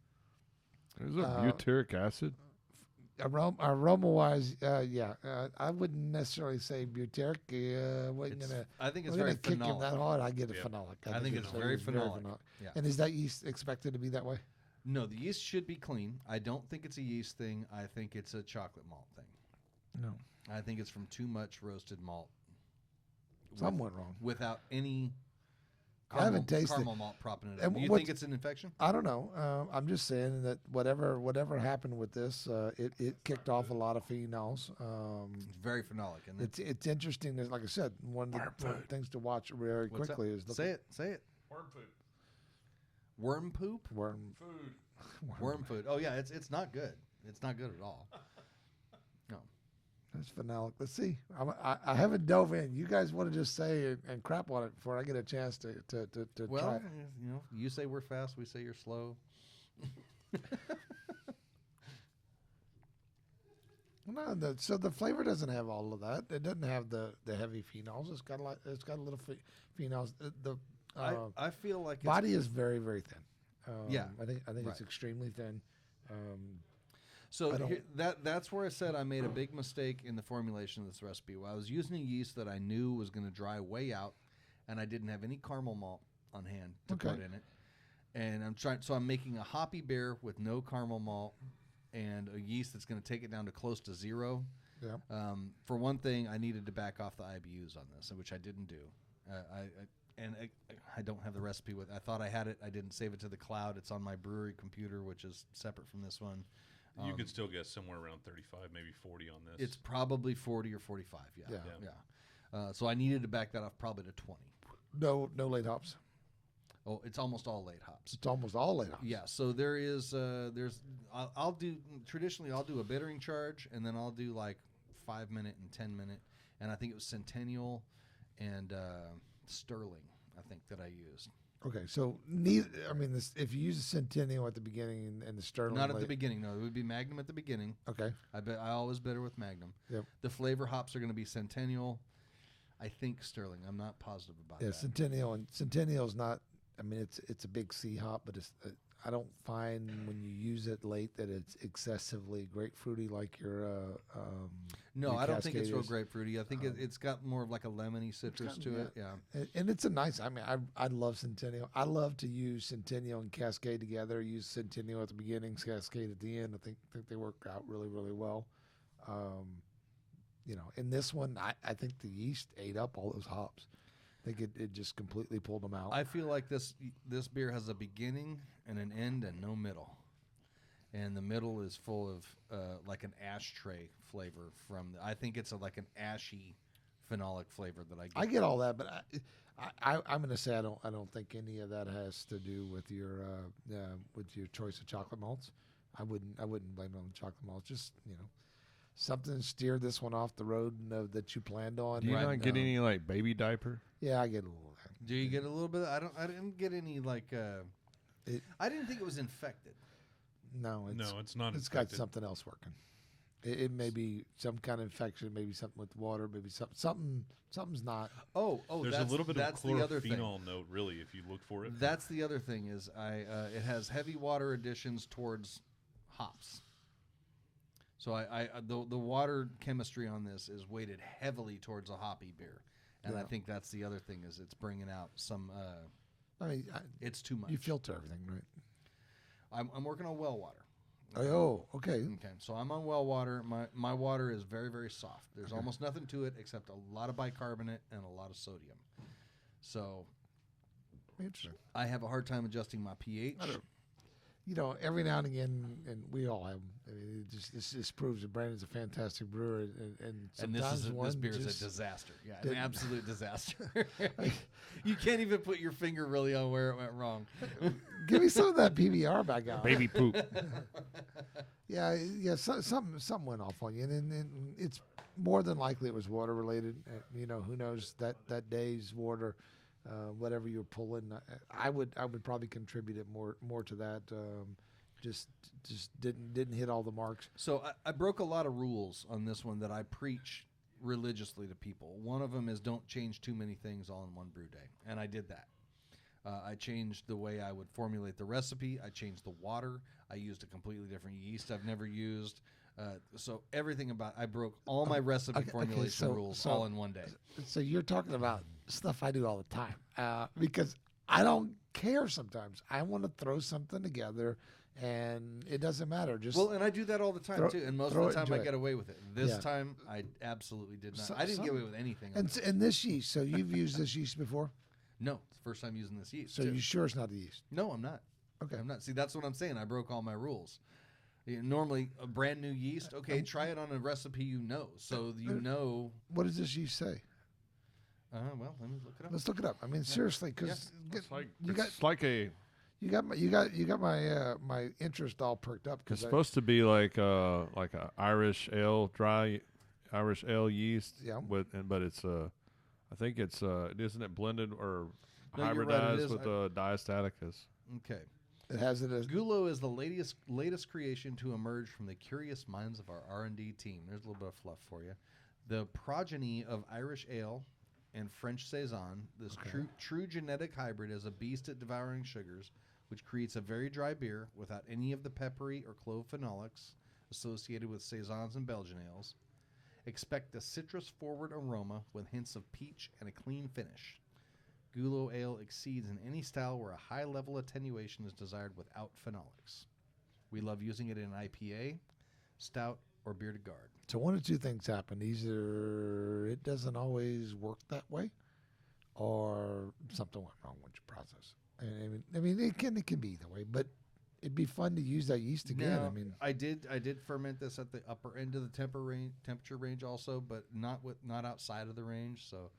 [SPEAKER 4] There's a butyric acid.
[SPEAKER 1] Aroma wise, I wouldn't necessarily say butyric.
[SPEAKER 2] I think it's
[SPEAKER 1] we're
[SPEAKER 2] very
[SPEAKER 1] gonna kick him
[SPEAKER 2] phenolic.
[SPEAKER 1] that hard. I get a
[SPEAKER 3] Yeah.
[SPEAKER 1] phenolic.
[SPEAKER 2] I think it's very phenolic. Yeah.
[SPEAKER 1] And is that yeast expected to be that way?
[SPEAKER 2] No, the yeast should be clean. I don't think it's a yeast thing. I think it's a chocolate malt thing.
[SPEAKER 1] No,
[SPEAKER 2] I think it's from too much roasted malt.
[SPEAKER 1] somewhat wrong.
[SPEAKER 2] Without any
[SPEAKER 1] I haven't tasted
[SPEAKER 2] caramel malt propping it up.
[SPEAKER 1] And
[SPEAKER 2] Do you
[SPEAKER 1] what's-
[SPEAKER 2] think it's an infection?
[SPEAKER 1] I don't know. I'm just saying that whatever happened with this, it kicked off a lot of phenols.
[SPEAKER 2] It's very phenolic, isn't it?
[SPEAKER 1] It's interesting. That, like I said, one of the things to watch very
[SPEAKER 2] What's that?
[SPEAKER 1] quickly is look
[SPEAKER 2] Say
[SPEAKER 1] at
[SPEAKER 2] it. Say it.
[SPEAKER 3] Worm food.
[SPEAKER 2] Worm poop?
[SPEAKER 1] worm.
[SPEAKER 3] Food.
[SPEAKER 2] Worm food. Oh yeah, it's not good. It's not good at all. No.
[SPEAKER 1] That's phenolic. Let's see. I haven't dove in. You guys want to just say and crap on it before I get a chance to
[SPEAKER 2] Well,
[SPEAKER 1] try it.
[SPEAKER 2] you say we're fast, we say you're slow.
[SPEAKER 1] No, so the flavor doesn't have all of that. It doesn't have the heavy phenols. It's got a little phenols.
[SPEAKER 2] I feel like
[SPEAKER 1] Body is very, very thin.
[SPEAKER 2] Yeah.
[SPEAKER 1] I think it's
[SPEAKER 2] Right.
[SPEAKER 1] extremely thin.
[SPEAKER 2] So
[SPEAKER 1] I don't-
[SPEAKER 2] that's where I said I made a big mistake in the formulation of this recipe. Well, I was using a yeast that I knew was going to dry way out, and I didn't have any caramel malt on hand to
[SPEAKER 1] Okay.
[SPEAKER 2] put in it. And I'm making a hoppy beer with no caramel malt and a yeast that's going to take it down to close to 0.
[SPEAKER 1] Yeah.
[SPEAKER 2] For one thing, I needed to back off the IBUs on this, which I didn't do. I don't have the recipe with. I thought I had it. I didn't save it to the cloud. It's on my brewery computer, which is separate from this one.
[SPEAKER 3] You could still get somewhere around 35, maybe 40 on this.
[SPEAKER 2] It's probably 40 or 45.
[SPEAKER 1] Yeah.
[SPEAKER 2] So I needed to back that off probably to 20.
[SPEAKER 1] No late hops.
[SPEAKER 2] Oh, it's almost all late hops.
[SPEAKER 1] It's almost all late hops.
[SPEAKER 2] Yeah. So I'll do traditionally I'll do a bittering charge, and then I'll do like 5-minute and 10-minute, and I think it was Centennial and Sterling. I think that I used.
[SPEAKER 1] Okay, so if you use a Centennial at the beginning and the Sterling,
[SPEAKER 2] Not at the
[SPEAKER 1] late-
[SPEAKER 2] beginning. No, it would be Magnum at the beginning.
[SPEAKER 1] Okay.
[SPEAKER 2] I always bitter with Magnum.
[SPEAKER 1] Yep.
[SPEAKER 2] The flavor hops are going to be Centennial. I think Sterling. I'm not positive about
[SPEAKER 1] Yeah,
[SPEAKER 2] that.
[SPEAKER 1] Centennial's not. It's a big C hop, but I don't find when you use it late that it's excessively grapefruity like
[SPEAKER 2] No,
[SPEAKER 1] your
[SPEAKER 2] I don't think it's
[SPEAKER 1] Cascade
[SPEAKER 2] real
[SPEAKER 1] is.
[SPEAKER 2] grapefruity. I think it's got more of like a lemony citrus to it. Yeah.
[SPEAKER 1] And it's a nice. I mean, I love Centennial. I love to use Centennial and Cascade together. Use Centennial at the beginning, Cascade at the end. I think they work out really really well. In this one, I think the yeast ate up all those hops. I think it just completely pulled them out.
[SPEAKER 2] I feel like this beer has a beginning and an end and no middle, and the middle is full of like an ashtray flavor I think it's like an ashy phenolic flavor that I get.
[SPEAKER 1] I get all that, but I'm going to say I don't think any of that has to do with your choice of chocolate malts. I wouldn't blame it on the chocolate malts. Just something steered this one off the road that you planned on.
[SPEAKER 4] Do you not get any like baby diaper?
[SPEAKER 1] Yeah, I get a little of that.
[SPEAKER 2] Do you get a little bit? I didn't get any like. I didn't think it was infected.
[SPEAKER 1] No,
[SPEAKER 3] it's not.
[SPEAKER 1] It's got something else working. It may be some kind of infection, maybe something with water, maybe something's not.
[SPEAKER 2] Oh,
[SPEAKER 3] there's a little bit of
[SPEAKER 2] chlorophenol
[SPEAKER 3] chlorophenol note, really, if you look for it.
[SPEAKER 2] That's the other thing is it has heavy water additions towards hops. So the water chemistry on this is weighted heavily towards a hoppy beer, and I think that's the other thing is it's bringing out some. It's too much.
[SPEAKER 1] You filter everything, right?
[SPEAKER 2] I'm working on well water.
[SPEAKER 1] Oh, okay.
[SPEAKER 2] Okay, so I'm on well water. My water is very, very soft. There's almost nothing to it except a lot of bicarbonate and a lot of sodium. So
[SPEAKER 1] Interesting.
[SPEAKER 2] I have a hard time adjusting my pH.
[SPEAKER 1] Every now and again, and we all have. I mean, this proves that Brandon's a fantastic brewer, and sometimes
[SPEAKER 2] this beer is a disaster. Yeah, an absolute disaster. You can't even put your finger really on where it went wrong.
[SPEAKER 1] Give me some of that PBR back out.
[SPEAKER 4] Baby poop.
[SPEAKER 1] Yeah. Something went off on you, and it's more than likely it was water related. Who knows that day's water. Whatever you're pulling, I would probably contribute it more to that. Just didn't hit all the marks.
[SPEAKER 2] So I broke a lot of rules on this one that I preach religiously to people. One of them is don't change too many things all in one brew day, and I did that. I changed the way I would formulate the recipe. I changed the water. I used a completely different yeast I've never used. So everything I broke all my recipe formulation rules all in one day.
[SPEAKER 1] So you're talking about stuff I do all the time because I don't care sometimes. I want to throw something together, and it doesn't matter.
[SPEAKER 2] And I do that all the time too. And most of the time I get away with it. This time I absolutely did not. I didn't get away with anything.
[SPEAKER 1] And this yeast. So you've used this yeast before?
[SPEAKER 2] No, it's the first time using this yeast.
[SPEAKER 1] So you sure it's not the yeast?
[SPEAKER 2] No, I'm not.
[SPEAKER 1] Okay,
[SPEAKER 2] I'm not. See, that's what I'm saying. I broke all my rules. Normally, a brand new yeast. Okay, try it on a recipe so you know.
[SPEAKER 1] What does this yeast say?
[SPEAKER 2] Well, let me look it up.
[SPEAKER 1] Let's look it up. I mean, seriously, because you got my interest all perked up.
[SPEAKER 4] It's supposed to be like a Irish ale, dry Irish ale yeast.
[SPEAKER 1] Yeah.
[SPEAKER 4] But it's I think it's isn't it blended or
[SPEAKER 2] No, you're right, it
[SPEAKER 4] hybridized
[SPEAKER 2] is.
[SPEAKER 4] with diastaticus?
[SPEAKER 2] Okay.
[SPEAKER 1] It has it as
[SPEAKER 2] Gulo is the latest creation to emerge from the curious minds of our R&D team. There's a little bit of fluff for you. The progeny of Irish ale and French saison, this true genetic hybrid is a beast at devouring sugars, which creates a very dry beer without any of the peppery or clove phenolics associated with saisons and Belgian ales. Expect a citrus-forward aroma with hints of peach and a clean finish. Gulo ale exceeds in any style where a high level attenuation is desired without phenolics. We love using it in IPA, stout, or beer to guard.
[SPEAKER 1] So one of two things happen. Either it doesn't always work that way, or something went wrong with your process. And I mean, it can be either way, but it'd be fun to use that yeast again.
[SPEAKER 2] Now,
[SPEAKER 1] I mean,
[SPEAKER 2] I did ferment this at the upper end of the temperature range also, but not outside of the range. So,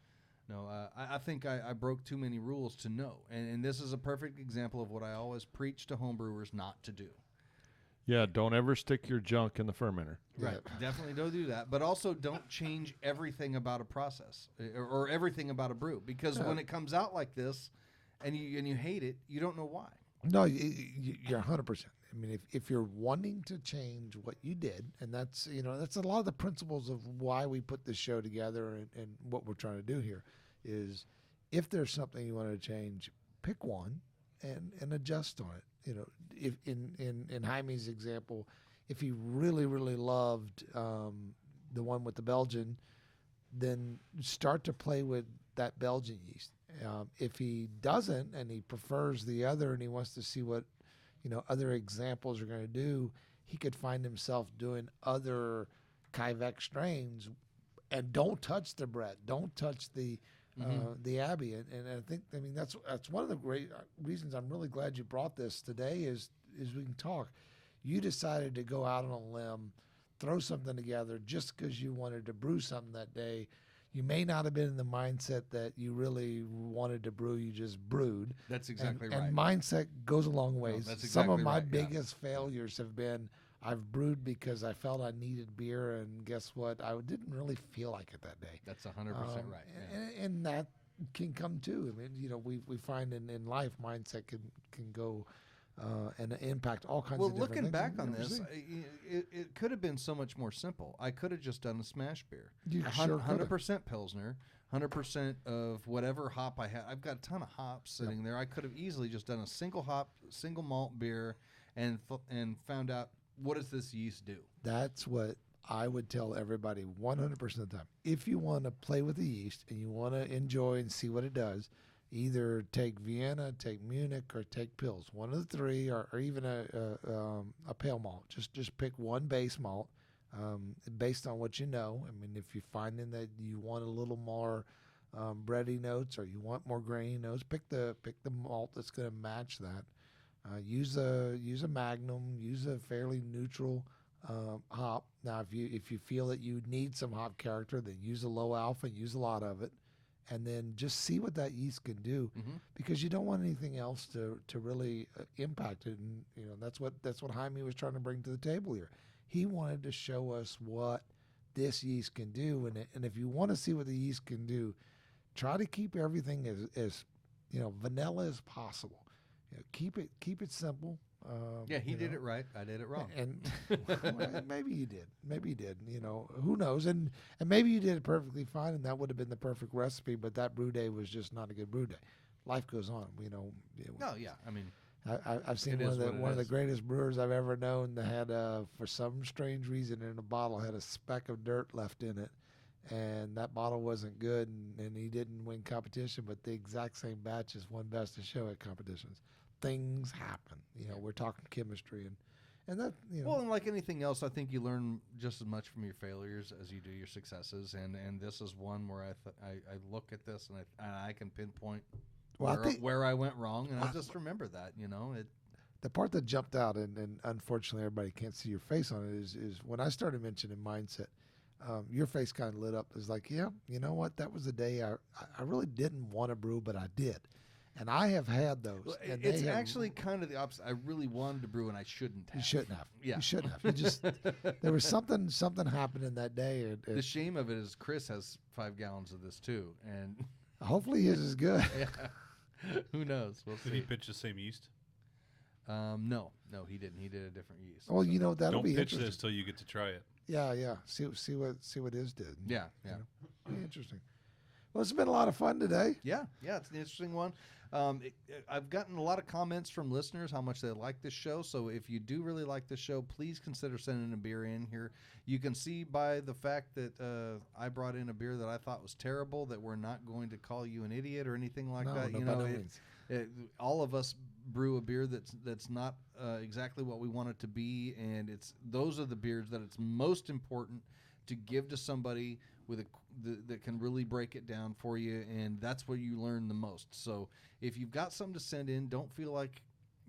[SPEAKER 2] no, I think I broke too many rules to know, and this is a perfect example of what I always preach to homebrewers not to do.
[SPEAKER 4] Yeah, don't ever stick your junk in the fermenter.
[SPEAKER 2] Right, definitely don't do that. But also don't change everything about a process or everything about a brew, because when it comes out like this, and you hate it, you don't know why.
[SPEAKER 1] No, you're 100%. I mean, if you're wanting to change what you did, and that's a lot of the principles of why we put this show together and what we're trying to do here is if there's something you want to change, pick one and adjust on it. if in Jaime's example, if he really loved the one with the Belgian, then start to play with that Belgian yeast. If he doesn't and he prefers the other and he wants to see what other examples are going to do, he could find himself doing other Kaivex strains. And don't touch the Brett. Don't touch the Abbey. And I think that's one of the great reasons I'm really glad you brought this today is we can talk. You decided to go out on a limb, throw something together just because you wanted to brew something that day. You may not have been in the mindset that you really wanted to brew. You just brewed.
[SPEAKER 2] That's exactly right.
[SPEAKER 1] And mindset goes a long ways.
[SPEAKER 2] that's exactly
[SPEAKER 1] Some of my
[SPEAKER 2] right,
[SPEAKER 1] biggest failures have been I've brewed because I felt I needed beer, and guess what? I didn't really feel like it that day.
[SPEAKER 2] That's 100% right. Yeah.
[SPEAKER 1] And that can come too. I mean, we find in life mindset can go and impact all kinds of different things.
[SPEAKER 2] Looking back on this, it could have been so much more simple. I could have just done a smash beer.
[SPEAKER 1] You sure
[SPEAKER 2] 100% Pilsner, 100% of whatever hop I had. I've got a ton of hops sitting there. I could have easily just done a single hop, single malt beer and found out, what does this yeast do?
[SPEAKER 1] That's what I would tell everybody 100% of the time. If you want to play with the yeast and you want to enjoy and see what it does, either take Vienna, take Munich, or take Pils. One of the three, or even a pale malt. Just pick one base malt based on what you know. I mean, if you're finding that you want a little more bready notes or you want more grainy notes, pick the malt that's going to match that. Use a Magnum. Use a fairly neutral hop. Now, if you feel that you need some hop character, then use a low alpha. Use a lot of it, and then just see what that yeast can do, because you don't want anything else to really impact it. And that's what Jaime was trying to bring to the table here. He wanted to show us what this yeast can do, and if you want to see what the yeast can do, try to keep everything as vanilla as possible. Keep it simple.
[SPEAKER 2] He did it right. I did it wrong.
[SPEAKER 1] And well, maybe you did. Maybe you did. Who knows? And maybe you did it perfectly fine, and that would have been the perfect recipe. But that brew day was just not a good brew day. Life goes on.
[SPEAKER 2] No, yeah. I mean,
[SPEAKER 1] I've seen one of the greatest brewers I've ever known that had, for some strange reason, in a bottle had a speck of dirt left in it. And that bottle wasn't good, and he didn't win competition, but the exact same batches won best of show at competitions. Things happen. We're talking chemistry, and that.
[SPEAKER 2] Well, and like anything else, I think you learn just as much from your failures as you do your successes, and this is one where I look at this and I can pinpoint where I went wrong, and I just remember that.
[SPEAKER 1] The part that jumped out, and unfortunately everybody can't see your face on it, is when I started mentioning mindset. Your face kind of lit up. It's like, yeah, you know what? That was the day I really didn't want to brew, but I did. And I have had those.
[SPEAKER 2] Well,
[SPEAKER 1] and
[SPEAKER 2] it's actually kind of the opposite. I really wanted to brew, and I shouldn't have.
[SPEAKER 1] You shouldn't have.
[SPEAKER 2] Yeah.
[SPEAKER 1] You shouldn't have. You just there was something happening that day.
[SPEAKER 2] The shame of it is Chris has 5 gallons of this too, and
[SPEAKER 1] hopefully his is good.
[SPEAKER 2] Yeah. Who knows? We'll see.
[SPEAKER 3] Did he pitch the same yeast?
[SPEAKER 2] No, he didn't. He did a different yeast.
[SPEAKER 1] Well, that'll be
[SPEAKER 3] interesting. Don't pitch
[SPEAKER 1] interesting.
[SPEAKER 3] this till you get to try it.
[SPEAKER 1] Yeah. See what his did.
[SPEAKER 2] Yeah.
[SPEAKER 1] Be interesting. Well, it's been a lot of fun today.
[SPEAKER 2] Yeah, it's an interesting one. I've gotten a lot of comments from listeners how much they like this show. So if you do really like this show, please consider sending a beer in here. You can see by the fact that I brought in a beer that I thought was terrible that we're not going to call you an idiot or anything like that.
[SPEAKER 1] No, by no means.
[SPEAKER 2] All of us brew a beer that's not exactly what we want it to be, and those are the beers that it's most important to give to somebody that can really break it down for you, and that's where you learn the most. So if you've got something to send in, don't feel like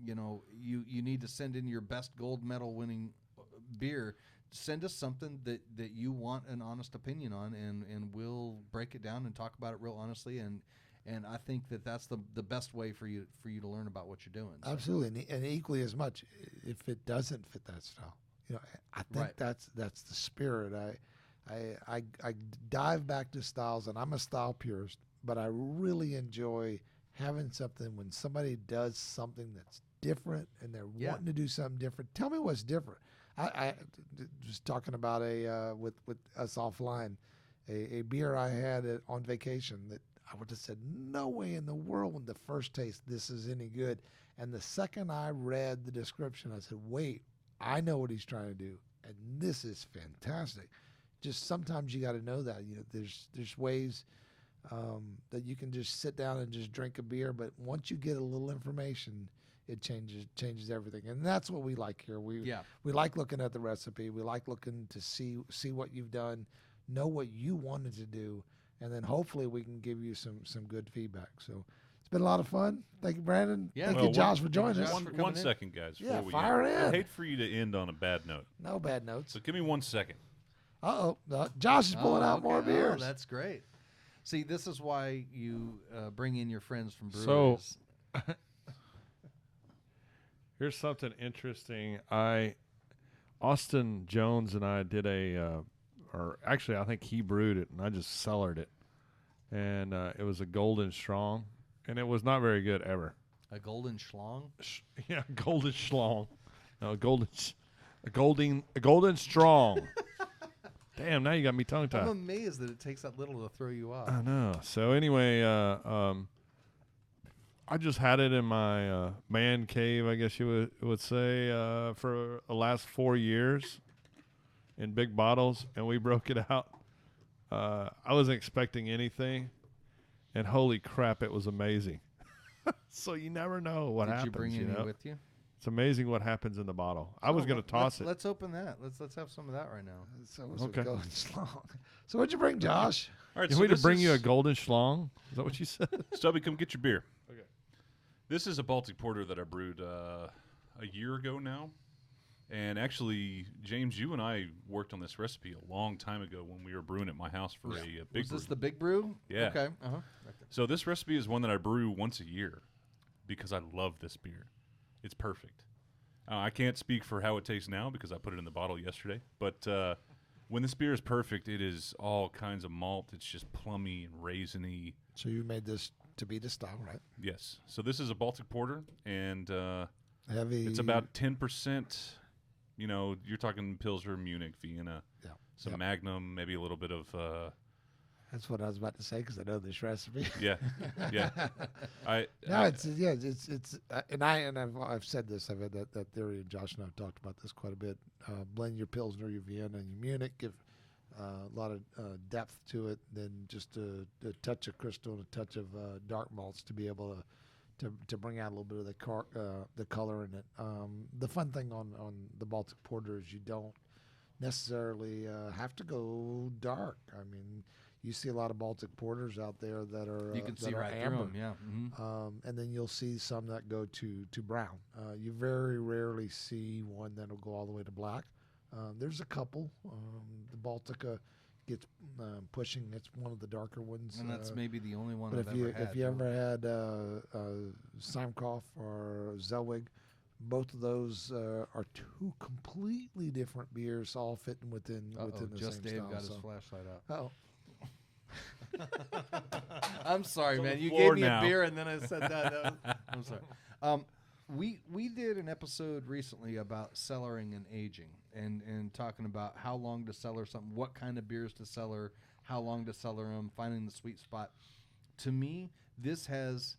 [SPEAKER 2] you need to send in your best gold medal winning beer. Send us something that you want an honest opinion on, and we'll break it down and talk about it real honestly. And I think that's the best way for you to learn about what you're doing. So.
[SPEAKER 1] Absolutely, and equally as much if it doesn't fit that style. I think that's the spirit. I dive back to styles, and I'm a style purist, but I really enjoy having something when somebody does something that's different and they're wanting to do something different. Tell me what's different. I was talking about with us offline, a beer I had on vacation that I would have said, no way in the world when the first taste this is any good. And the second I read the description, I said, wait, I know what he's trying to do. And this is fantastic. Just sometimes you got to know that. There's ways that you can just sit down and just drink a beer. But once you get a little information, it changes everything. And that's what we like here. We like looking at the recipe. We like looking to see what you've done, know what you wanted to do, and then hopefully we can give you some good feedback. So it's been a lot of fun. Thank you, Brandon.
[SPEAKER 2] Yeah.
[SPEAKER 1] Thank you, Josh, for joining us.
[SPEAKER 3] One second, guys.
[SPEAKER 1] Yeah,
[SPEAKER 3] Before
[SPEAKER 1] fire it in.
[SPEAKER 3] I'd hate for you to end on a bad note.
[SPEAKER 1] No bad notes.
[SPEAKER 3] So give me 1 second.
[SPEAKER 1] Josh is pulling out more beers.
[SPEAKER 2] Oh, that's great. See, this is why you bring in your friends from breweries.
[SPEAKER 4] So here's something interesting. Austin Jones and I did or actually I think he brewed it and I just cellared it. And it was a golden strong, and it was not very good ever.
[SPEAKER 2] A golden schlong?
[SPEAKER 4] Yeah, golden schlong. No, a golden strong. Damn, now you got me tongue-tied.
[SPEAKER 2] I'm amazed that it takes that little to throw you off.
[SPEAKER 4] I know. So anyway, I just had it in my man cave, I guess you would say, for the last 4 years in big bottles, and we broke it out. I wasn't expecting anything, and holy crap, it was amazing. So you never know what happens.
[SPEAKER 2] Did you bring any with you?
[SPEAKER 4] It's amazing what happens in the bottle. I was going to toss it.
[SPEAKER 2] Let's open that. Let's have some of that right now.
[SPEAKER 1] So it was a golden schlong. So what'd you bring, Josh?
[SPEAKER 3] All right,
[SPEAKER 4] You
[SPEAKER 3] so
[SPEAKER 4] want me to
[SPEAKER 3] this
[SPEAKER 4] bring you a
[SPEAKER 3] is-
[SPEAKER 4] golden schlong? Is that what you said?
[SPEAKER 3] Stubby, come get your beer.
[SPEAKER 4] Okay.
[SPEAKER 3] This is a Baltic Porter that I brewed a year ago now. And actually, James, you and I worked on this recipe a long time ago when we were brewing at my house for a big
[SPEAKER 2] Was
[SPEAKER 3] brew.
[SPEAKER 2] this the big brew?
[SPEAKER 3] Yeah.
[SPEAKER 2] Okay. Uh-huh.
[SPEAKER 3] So this recipe is one that I brew once a year because I love this beer. It's perfect. I can't speak for how it tastes now because I put it in the bottle yesterday. But when this beer is perfect, it is all kinds of malt. It's just plummy and raisiny.
[SPEAKER 1] So you made this to be the style, right?
[SPEAKER 3] Yes. So this is a Baltic Porter, and
[SPEAKER 1] Heavy.
[SPEAKER 3] it's about 10%. You know, you're talking Pilsner, Munich, Vienna, some Magnum, maybe a little bit of.
[SPEAKER 1] That's what I was about to say because I know this recipe.
[SPEAKER 3] Yeah.
[SPEAKER 1] And I've said this. I've had that theory, and Josh and I've talked about this quite a bit. Blend your Pilsner, your Vienna, and your Munich. Give a lot of depth to it. Then just a touch of crystal and a touch of dark malts to be able to bring out a little bit of the color in it. The fun thing on the Baltic Porter is you don't necessarily have to go dark. I mean, you see a lot of Baltic Porters out there that are
[SPEAKER 2] You can see right
[SPEAKER 1] amber.
[SPEAKER 2] through them, yeah. Mm-hmm.
[SPEAKER 1] And then you'll see some that go to brown. You very rarely see one that'll go all the way to black. There's a couple. The Baltica gets pushing. It's one of the darker ones.
[SPEAKER 2] And that's maybe the only one
[SPEAKER 1] but
[SPEAKER 2] I've ever had.
[SPEAKER 1] if you ever had Simcoff or Zellwig, both of those are two completely different beers, all fitting within the
[SPEAKER 2] just
[SPEAKER 1] same
[SPEAKER 2] Dave
[SPEAKER 1] style.
[SPEAKER 2] got his flashlight out.
[SPEAKER 1] Oh,
[SPEAKER 2] I'm sorry,
[SPEAKER 3] It's on
[SPEAKER 2] man.
[SPEAKER 3] the
[SPEAKER 2] You
[SPEAKER 3] floor
[SPEAKER 2] gave me
[SPEAKER 3] now.
[SPEAKER 2] a beer and then I said that. I'm sorry. We did an episode recently about cellaring and aging and talking about how long to cellar something, what kind of beers to cellar, how long to cellar them, finding the sweet spot. To me, this has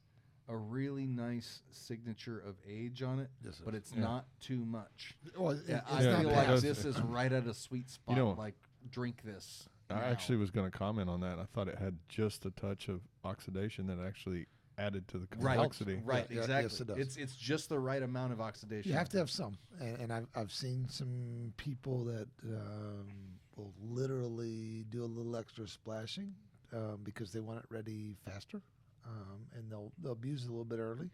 [SPEAKER 2] a really nice signature of age on it,
[SPEAKER 1] Yes, it
[SPEAKER 2] but
[SPEAKER 1] is.
[SPEAKER 2] it's not too much.
[SPEAKER 1] well,
[SPEAKER 2] I
[SPEAKER 1] not
[SPEAKER 2] feel
[SPEAKER 1] bad.
[SPEAKER 2] like this is right at a sweet spot.
[SPEAKER 4] know,
[SPEAKER 2] like, drink this.
[SPEAKER 4] I
[SPEAKER 2] now.
[SPEAKER 4] actually was going to comment on that. I thought it had just a touch of oxidation that actually added to the complexity.
[SPEAKER 2] Right,
[SPEAKER 1] Yeah,
[SPEAKER 2] exactly.
[SPEAKER 1] yes, it does.
[SPEAKER 2] It's just the right amount of oxidation.
[SPEAKER 1] You have to have some, and I've seen some people that will literally do a little extra splashing because they want it ready faster, and they'll abuse it a little bit early,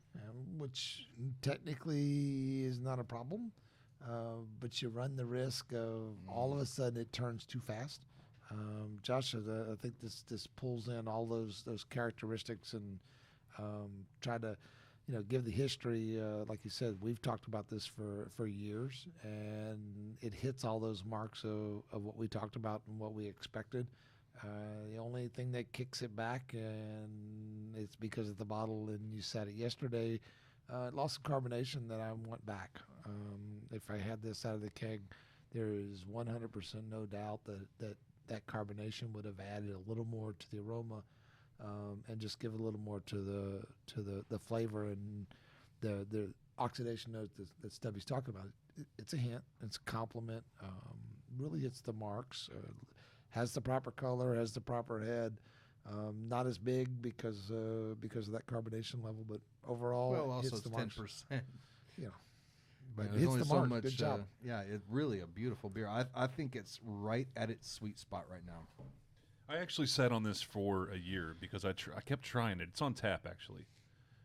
[SPEAKER 1] which technically is not a problem, but you run the risk of all of a sudden it turns too fast. Josh, I think this pulls in all those characteristics and try to give the history. Like you said, we've talked about this for years, and it hits all those marks of what we talked about and what we expected. The only thing that kicks it back, and it's because of the bottle, and you said it yesterday, it lost some carbonation that I want back. If I had this out of the keg, there is 100% no doubt that carbonation would have added a little more to the aroma. and just give a little more to the flavor and the oxidation note that Stubby's talking about. It's a hint. It's a compliment. Really hits the marks. Has the proper color. Has the proper head. Not as big because of that carbonation level, but overall,
[SPEAKER 2] Well, also
[SPEAKER 1] hits
[SPEAKER 2] it's
[SPEAKER 1] the marks.
[SPEAKER 2] 10%.
[SPEAKER 1] Yeah, but
[SPEAKER 2] Yeah,
[SPEAKER 1] it
[SPEAKER 2] there's
[SPEAKER 1] hits
[SPEAKER 2] only
[SPEAKER 1] the
[SPEAKER 2] so
[SPEAKER 1] mark.
[SPEAKER 2] much.
[SPEAKER 1] Good job.
[SPEAKER 2] Yeah, it's really a beautiful beer. I think it's right at its sweet spot right now.
[SPEAKER 3] I actually sat on this for a year because I kept trying it. It's on tap actually,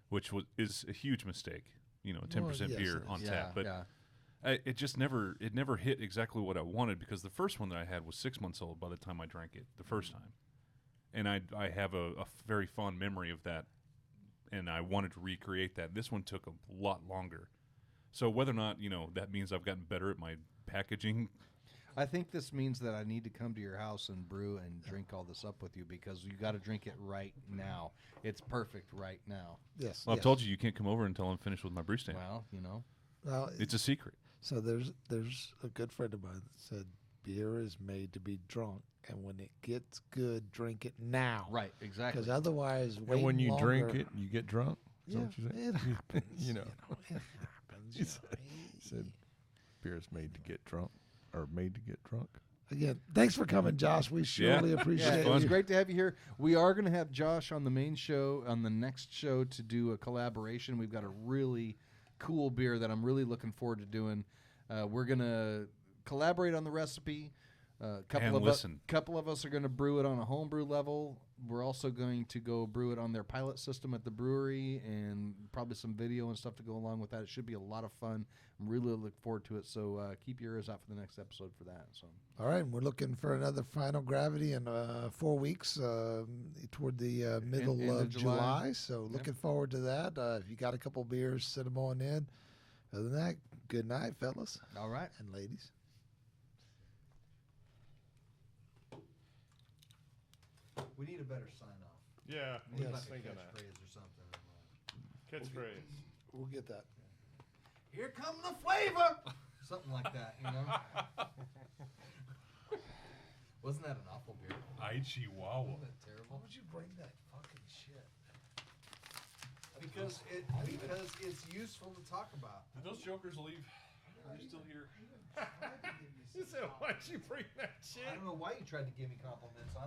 [SPEAKER 3] which is a huge mistake. 10%
[SPEAKER 1] yes,
[SPEAKER 3] beer
[SPEAKER 1] it
[SPEAKER 3] on
[SPEAKER 1] is.
[SPEAKER 3] tap, but
[SPEAKER 2] yeah.
[SPEAKER 3] it just never hit exactly what I wanted because the first one that I had was 6 months old by the time I drank it the first time, and I have a very fond memory of that, and I wanted to recreate that. This one took a lot longer, so whether or not that means I've gotten better at my packaging.
[SPEAKER 2] I think this means that I need to come to your house and brew and drink all this up with you because you got to drink it right now. It's perfect right now.
[SPEAKER 1] Yes.
[SPEAKER 3] Well, I've told you can't come over until I'm finished with my brew stand.
[SPEAKER 2] Well,
[SPEAKER 1] Well,
[SPEAKER 3] It's a secret.
[SPEAKER 1] so there's a good friend of mine that said beer is made to be drunk, and when it gets good, drink it now.
[SPEAKER 2] right, exactly.
[SPEAKER 1] Because otherwise,
[SPEAKER 4] And when you drink
[SPEAKER 1] longer,
[SPEAKER 4] it, you get drunk. Is that
[SPEAKER 1] yeah,
[SPEAKER 4] what you said?
[SPEAKER 1] it happens.
[SPEAKER 4] You know.
[SPEAKER 1] It happens.
[SPEAKER 4] He said beer is made to get drunk, or made to get drunk.
[SPEAKER 1] Again, thanks for coming, Josh. We surely appreciate
[SPEAKER 2] Yeah,
[SPEAKER 1] it.
[SPEAKER 2] it was great to have you here. We are going to have Josh on the main show, on the next show, to do a collaboration. We've got a really cool beer that I'm really looking forward to doing. We're going to collaborate on the recipe. Couple of us are going to brew it on a homebrew level. We're also going to go brew it on their pilot system at the brewery, and probably some video and stuff to go along with that. It should be a lot of fun. I'm really looking forward to it. So keep your ears out for the next episode for that. So
[SPEAKER 1] All right, and we're looking for another Final Gravity in 4 weeks toward the middle
[SPEAKER 2] End
[SPEAKER 1] of
[SPEAKER 2] of July.
[SPEAKER 1] July. So looking forward to that. If you got a couple beers, send them on in. Other than that, good night, fellas
[SPEAKER 2] all right.
[SPEAKER 1] and ladies.
[SPEAKER 2] We need a better sign off.
[SPEAKER 4] Yeah,
[SPEAKER 1] Yes.
[SPEAKER 4] I was thinking that.
[SPEAKER 2] Catchphrase or something.
[SPEAKER 4] Catchphrase.
[SPEAKER 1] We'll get that.
[SPEAKER 2] Here come the flavor. Something like that, Wasn't that an awful beer?
[SPEAKER 3] Ay, Chihuahua.
[SPEAKER 2] Wasn't that terrible?
[SPEAKER 1] Why would you bring that fucking shit?
[SPEAKER 2] Because it's useful to talk about.
[SPEAKER 3] Did those jokers leave? Are you still here?
[SPEAKER 4] He said, "Why'd you bring that shit?"
[SPEAKER 2] I don't know why you tried to give me compliments on it.